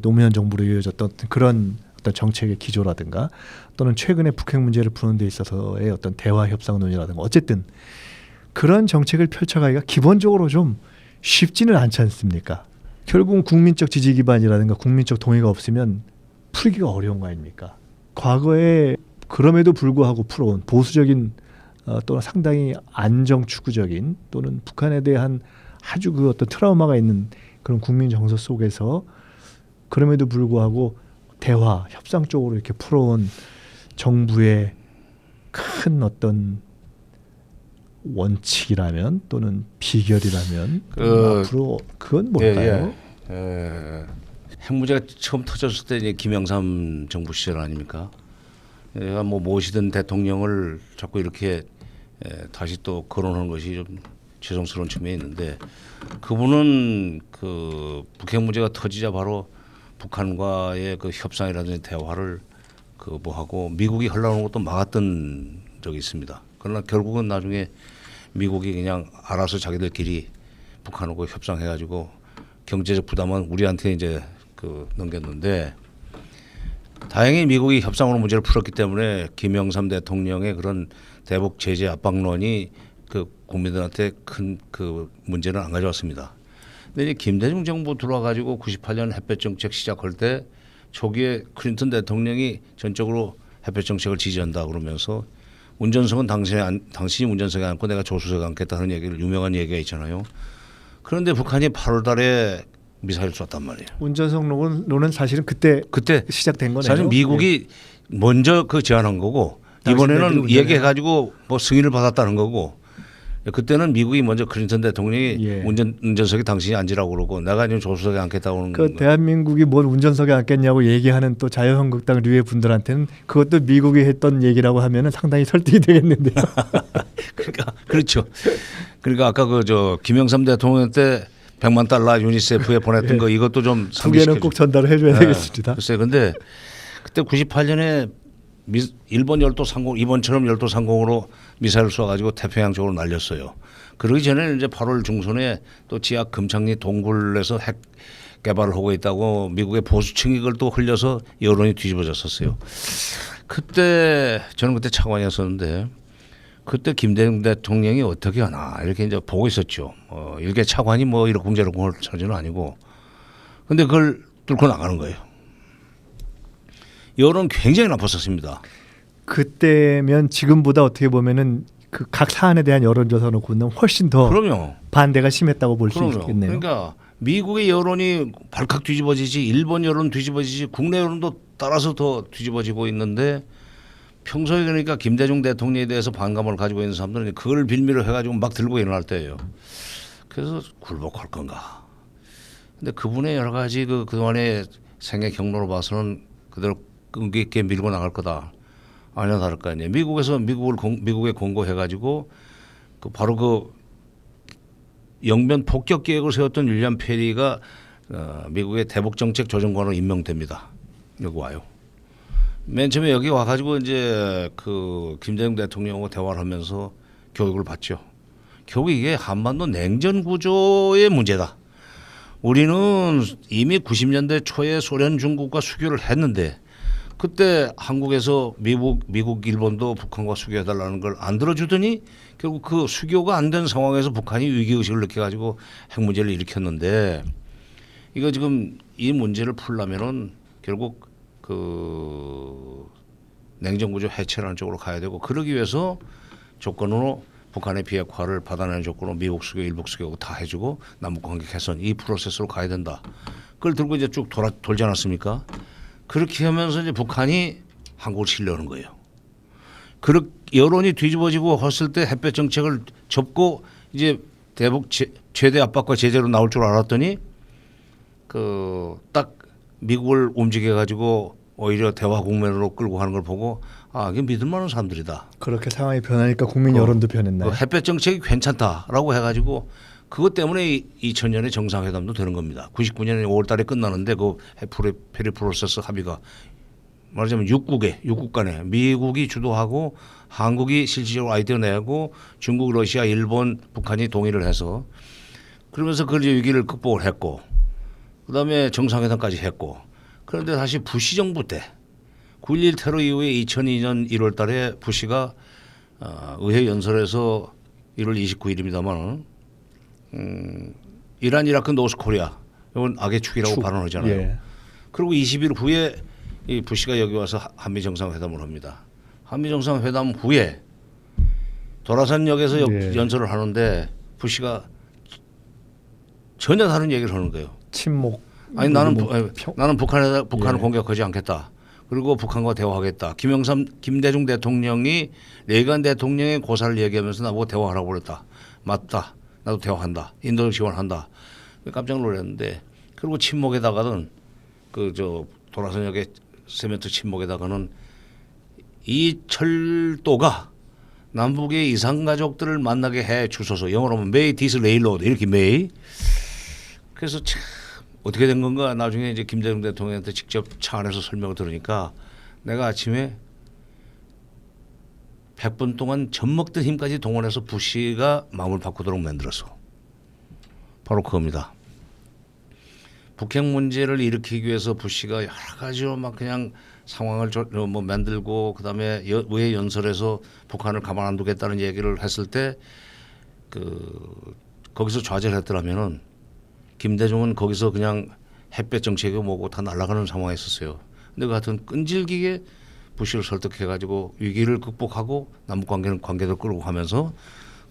노무현 정부로 이어졌던 그런 어떤 정책의 기조라든가 또는 최근에 북핵 문제를 푸는 데 있어서의 어떤 대화 협상 논의라든가 어쨌든 그런 정책을 펼쳐가기가 기본적으로 좀 쉽지는 않지 않습니까? 결국은 국민적 지지 기반이라든가 국민적 동의가 없으면 풀기가 어려운 거 아닙니까? 과거에 그럼에도 불구하고 풀어온 보수적인 또는 상당히 안정 추구적인 또는 북한에 대한 아주 그 어떤 트라우마가 있는 그런 국민 정서 속에서 그럼에도 불구하고 대화, 협상 쪽으로 이렇게 풀어온 정부의 큰 어떤 원칙이라면 또는 비결이라면 앞으로 그건 뭘까요? 핵 문제가 처음 터졌을 때 이제 김영삼 정부 시절 아닙니까? 내가 뭐 모시던 대통령을 자꾸 이렇게 다시 또 거론하는 것이 좀 죄송스러운 측면이 있는데 그분은 그 북핵 문제가 터지자 바로 북한과의 그 협상이라든지 대화를 그 뭐 하고 미국이 흘러오는 것도 막았던 적이 있습니다. 그러나 결국은 나중에 미국이 그냥 알아서 자기들끼리 북한하고 협상해가지고 경제적 부담은 우리한테 이제 그 넘겼는데 다행히 미국이 협상으로 문제를 풀었기 때문에 김영삼 대통령의 그런 대북 제재 압박론이 그 국민들한테 큰 그 문제는 안 가져왔습니다. 근데 이제 김대중 정부 들어와가지고 98년 햇볕 정책 시작할 때 초기에 클린턴 대통령이 전적으로 햇볕 정책을 지지한다 그러면서 운전석은 당신이 운전석에 앉고 내가 조수석에 앉겠다는 얘기를 유명한 얘기가 있잖아요. 그런데 북한이 8월 달에 미사일 쐈단 말이에요. 운전석론은 사실은 그때 시작된 거네요. 사실 미국이 먼저 그 제안한 거고 이번에는 얘기해가지고 뭐 승인을 받았다는 거고 그때는 미국이 먼저 클린턴 대통령이 운전석에 당신이 앉으라고 그러고 내가 지금 조수석에 앉겠다고 하는 그 대한민국이 뭘 운전석에 앉겠냐고 얘기하는 또 자유한국당 류의 분들한테는 그것도 미국이 했던 얘기라고 하면은 상당히 설득이 되겠는데요. 그러니까 그렇죠. 그러니까 아까 그 저 김영삼 대통령 때 100만 달러 유니세프에 보냈던 거 이것도 좀 두 개는 꼭 전달을 해줘야 되겠습니다. 글쎄, 근데 그때 98년에 일본 열도 상공 이번처럼 열도 상공으로 미사일을 쏘아가지고 태평양 쪽으로 날렸어요. 그러기 전에 이제 8월 중순에 또 지하 금창리 동굴에서 핵 개발을 하고 있다고 미국의 보수층이 이걸 또 흘려서 여론이 뒤집어졌었어요. 그때 저는 그때 차관이었었는데 그때 김대중 대통령이 어떻게 하나 이렇게 이제 보고 있었죠. 일개 차관이 뭐 이렇게 공제를 할 처지는 아니고. 근데 그걸 뚫고 나가는 거예요. 여론 굉장히 나빴었습니다. 그때면 지금보다 어떻게 보면은 그 각 사안에 대한 여론조사 놓고는 훨씬 더 그럼요. 반대가 심했다고 볼 수 있겠네요. 그러니까 미국의 여론이 발칵 뒤집어지지 일본 여론 뒤집어지지 국내 여론도 따라서 더 뒤집어지고 있는데 평소에 그러니까 김대중 대통령에 대해서 반감을 가지고 있는 사람들은 그걸 빌미로 해가지고 막 들고 일어날 때예요. 그래서 굴복할 건가. 근데 그분의 여러 가지 그동안의 생애 경로로 봐서는 그대로 끈기 있게 밀고 나갈 거다. 아니나 다를 거 아니에요. 미국에서 미국에 공고해가지고 바로 그 영변 폭격 계획을 세웠던 윌리엄 페리가 미국의 대북 정책 조정관으로 임명됩니다. 여기 와요. 맨 처음에 여기 와가지고 이제 그 김대중 대통령하고 대화를 하면서 교육을 받죠. 결국 이게 한반도 냉전 구조의 문제다. 우리는 이미 90년대 초에 소련 중국과 수교를 했는데 그때 한국에서 미국 일본도 북한과 수교해달라는 걸 안 들어주더니 결국 그 수교가 안 된 상황에서 북한이 위기의식을 느껴가지고 핵 문제를 일으켰는데 이거 지금 이 문제를 풀려면은 결국 그 냉전구조 해체라는 쪽으로 가야 되고 그러기 위해서 조건으로 북한의 비핵화를 받아내는 조건으로 미국 수교, 일북 수교 다 해주고 남북관계 개선 이 프로세스로 가야 된다. 그걸 들고 이제 쭉 돌지 않았습니까? 그렇게 하면서 이제 북한이 한국을 치려는 거예요. 여론이 뒤집어지고 했을 때 햇볕 정책을 접고 이제 대북 최대 압박과 제재로 나올 줄 알았더니 딱 미국을 움직여 가지고 오히려 대화 국면으로 끌고 가는 걸 보고 이게 믿을 만한 사람들이다. 그렇게 상황이 변하니까 국민 여론도 변했나요? 햇볕 정책이 괜찮다라고 해가지고 그것 때문에 2000년에 정상회담도 되는 겁니다. 99년에 5월달에 끝나는데 그 페리 프로세스 합의가 말하자면 6국 간에 미국이 주도하고 한국이 실질적으로 아이디어 내고 중국, 러시아, 일본, 북한이 동의를 해서 그러면서 그 위기를 극복을 했고 그다음에 정상회담까지 했고 그런데 다시 부시 정부 때 9.11 테러 이후에 2002년 1월 달에 부시가 의회 연설에서 1월 29일입니다만 이란, 이라크, 노스코리아 이건 악의 축이라고 발언하잖아요. 예. 그리고 20일 후에 이 부시가 여기 와서 한미 정상회담을 합니다. 한미 정상회담 후에 도라산역에서 예. 연설을 하는데 부시가 전혀 다른 얘기를 하는 거예요. 침묵. 아니 나는 뭐 나는 북한을 예. 공격하지 않겠다. 그리고 북한과 대화하겠다. 김대중 대통령이 레이건 대통령의 고사를 얘기하면서 나보고 대화하라고 그랬다. 맞다. 나도 대화한다. 인도적 지원한다. 깜짝 놀랐는데 그리고 침묵에다가는 그 저 도라산역의 세멘트 침묵에다가는 이 철도가 남북의 이산가족들을 만나게 해 주소서. 영어로 하면 May this railroad 이렇게 May. 그래서 참 어떻게 된 건가 나중에 이제 김대중 대통령한테 직접 차 안에서 설명을 들으니까 내가 아침에 100분 동안 젖먹던 힘까지 동원해서 부시가 마음을 바꾸도록 만들었어. 바로 그겁니다. 북핵 문제를 일으키기 위해서 부시가 여러 가지로 막 그냥 상황을 뭐 만들고 그다음에 의회 연설에서 북한을 가만 안 두겠다는 얘기를 했을 때 거기서 좌절했더라면은 김대중은 거기서 그냥 햇볕 정책이 뭐고 다 날아가는 상황에 있었어요. 근데 그 하여튼 끈질기게 부시를 설득해가지고 위기를 극복하고 관계를 끌고 가면서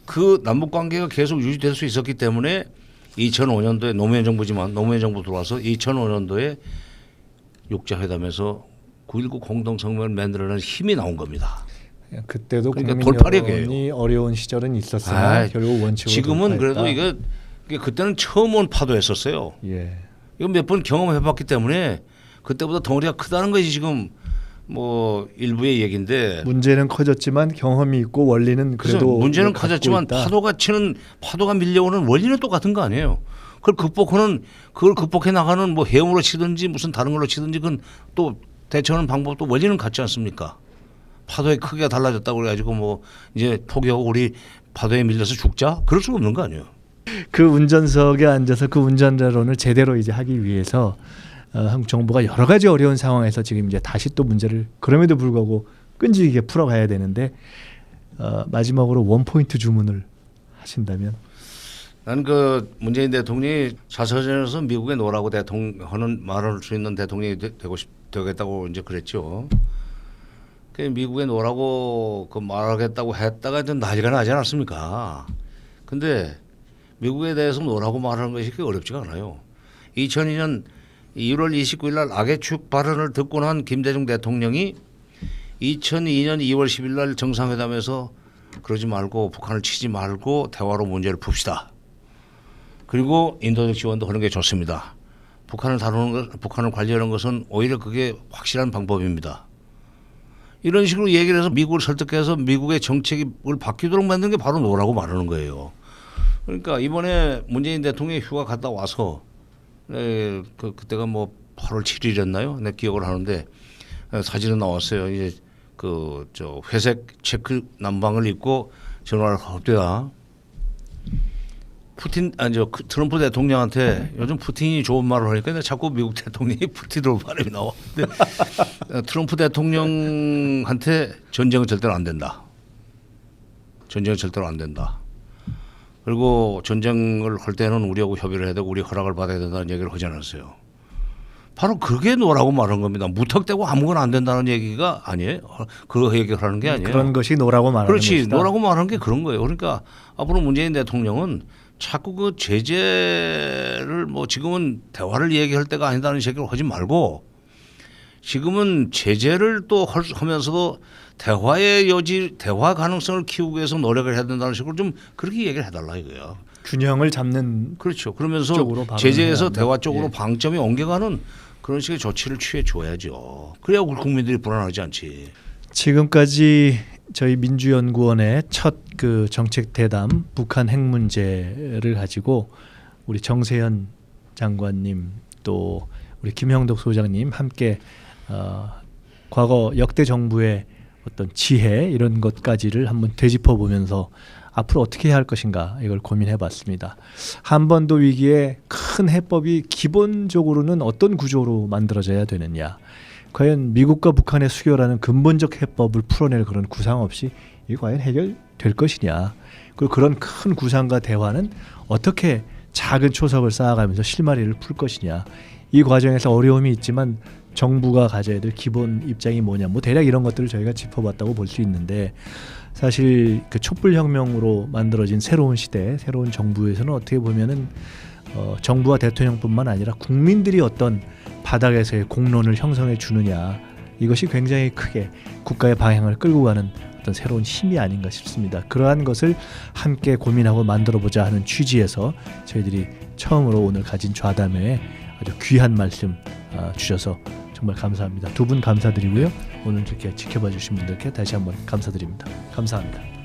그 남북 관계가 계속 유지될 수 있었기 때문에 2005년도에 노무현 정부지만 노무현 정부 들어와서 2005년도에 육자회담에서 9.19 공동성명을 만들어내는 힘이 나온 겁니다. 그때도 그러니까 국민 돌파력이에요. 여론이 어려운 시절은 있었으나 결국 원칙으로 지금은 돌파했다. 그래도 이게 그때는 처음 온 파도였었어요. 예. 이거 몇 번 경험해봤기 때문에 그때보다 덩어리가 크다는 것이 지금 뭐 일부의 얘기인데 문제는 커졌지만 경험이 있고 원리는 그래도 문제는 갖고 커졌지만 있다. 파도가 밀려오는 원리는 똑같은 거 아니에요. 그걸 극복해 나가는 뭐 해움으로 치든지 무슨 다른 걸로 치든지 그건 또 대처하는 방법도 원리는 같지 않습니까? 파도의 크기가 달라졌다고 그래가지고 뭐 이제 포기하고 우리 파도에 밀려서 죽자 그럴 수가 없는 거 아니에요. 그 운전석에 앉아서 그 운전자론을 제대로 이제 하기 위해서 한국 정부가 여러 가지 어려운 상황에서 지금 이제 다시 또 문제를 그럼에도 불구하고 끈질기게 풀어가야 되는데 마지막으로 원포인트 주문을 하신다면 나는 그 문재인 대통령이 자서전에서 미국에 노라고 하는 말할 수 있는 대통령이 되겠다고 이제 그랬죠. 그 미국에 노라고 그 말하겠다고 했다가 좀 난리가 나지 않았습니까? 근데 미국에 대해서 노라고 말하는 것이 그렇게 어렵지가 않아요. 2002년 1월 29일 날 악의축 발언을 듣고 난 김대중 대통령이 2002년 2월 10일 날 정상회담에서 그러지 말고 북한을 치지 말고 대화로 문제를 풉시다. 그리고 인도적 지원도 하는 게 좋습니다. 북한을 관리하는 것은 오히려 그게 확실한 방법입니다. 이런 식으로 얘기를 해서 미국을 설득해서 미국의 정책을 바뀌도록 만드는 게 바로 노라고 말하는 거예요. 그러니까 이번에 문재인 대통령이 휴가 갔다 와서 그때가 뭐 8월 7일이었나요? 내 기억을 하는데 사진은 나왔어요. 이제 저 회색 체크 남방을 입고 전화를 합니다. 트럼프 대통령한테 요즘 푸틴이 좋은 말을 하니까 내가 자꾸 미국 대통령이 푸틴으로 발음이 나와. 근데 트럼프 대통령한테 전쟁은 절대로 안 된다. 전쟁은 절대로 안 된다. 그리고 전쟁을 할 때는 우리하고 협의를 해야 되고 우리 허락을 받아야 된다는 얘기를 하지 않았어요. 바로 그게 노라고 말한 겁니다. 무턱대고 아무거나 안 된다는 얘기가 아니에요. 그 얘기를 하는 게 아니에요. 그런 것이 노라고 말하는 그렇지. 것이다. 노라고 말하는 게 그런 거예요. 그러니까 앞으로 문재인 대통령은 자꾸 그 제재를 뭐 지금은 대화를 얘기할 때가 아니다는 얘기를 하지 말고 지금은 제재를 또 하면서도 대화 가능성을 키우기 위해서 노력을 해야 된다는 식으로 좀 그렇게 얘기를 해달라 이거야. 균형을 잡는 그렇죠. 그러면서 해야 제재에서 한다. 대화 쪽으로 예. 방점이 옮겨가는 그런 식의 조치를 취해 줘야죠. 그래야 우리 국민들이 불안하지 않지. 지금까지 저희 민주연구원의 첫 그 정책 대담 북한 핵 문제를 가지고 우리 정세현 장관님 또 우리 김형덕 소장님 함께 과거 역대 정부의 어떤 지혜 이런 것까지를 한번 되짚어 보면서 앞으로 어떻게 해야 할 것인가 이걸 고민해봤습니다. 한반도 위기에 큰 해법이 기본적으로는 어떤 구조로 만들어져야 되느냐. 과연 미국과 북한의 수교라는 근본적 해법을 풀어낼 그런 구상 없이 이게 과연 해결될 것이냐. 그리고 그런 큰 구상과 대화는 어떻게 작은 초석을 쌓아가면서 실마리를 풀 것이냐. 이 과정에서 어려움이 있지만 정부가 가져야 될 기본 입장이 뭐냐, 뭐 대략 이런 것들을 저희가 짚어봤다고 볼 수 있는데, 사실 그 촛불혁명으로 만들어진 새로운 시대, 새로운 정부에서는 어떻게 보면은 정부와 대통령뿐만 아니라 국민들이 어떤 바닥에서의 공론을 형성해 주느냐, 이것이 굉장히 크게 국가의 방향을 끌고 가는 어떤 새로운 힘이 아닌가 싶습니다. 그러한 것을 함께 고민하고 만들어보자 하는 취지에서 저희들이 처음으로 오늘 가진 좌담회에 아주 귀한 말씀 주셔서 정말 감사합니다. 두 분 감사드리고요. 오늘 이렇게 지켜봐 주신 분들께 다시 한번 감사드립니다. 감사합니다.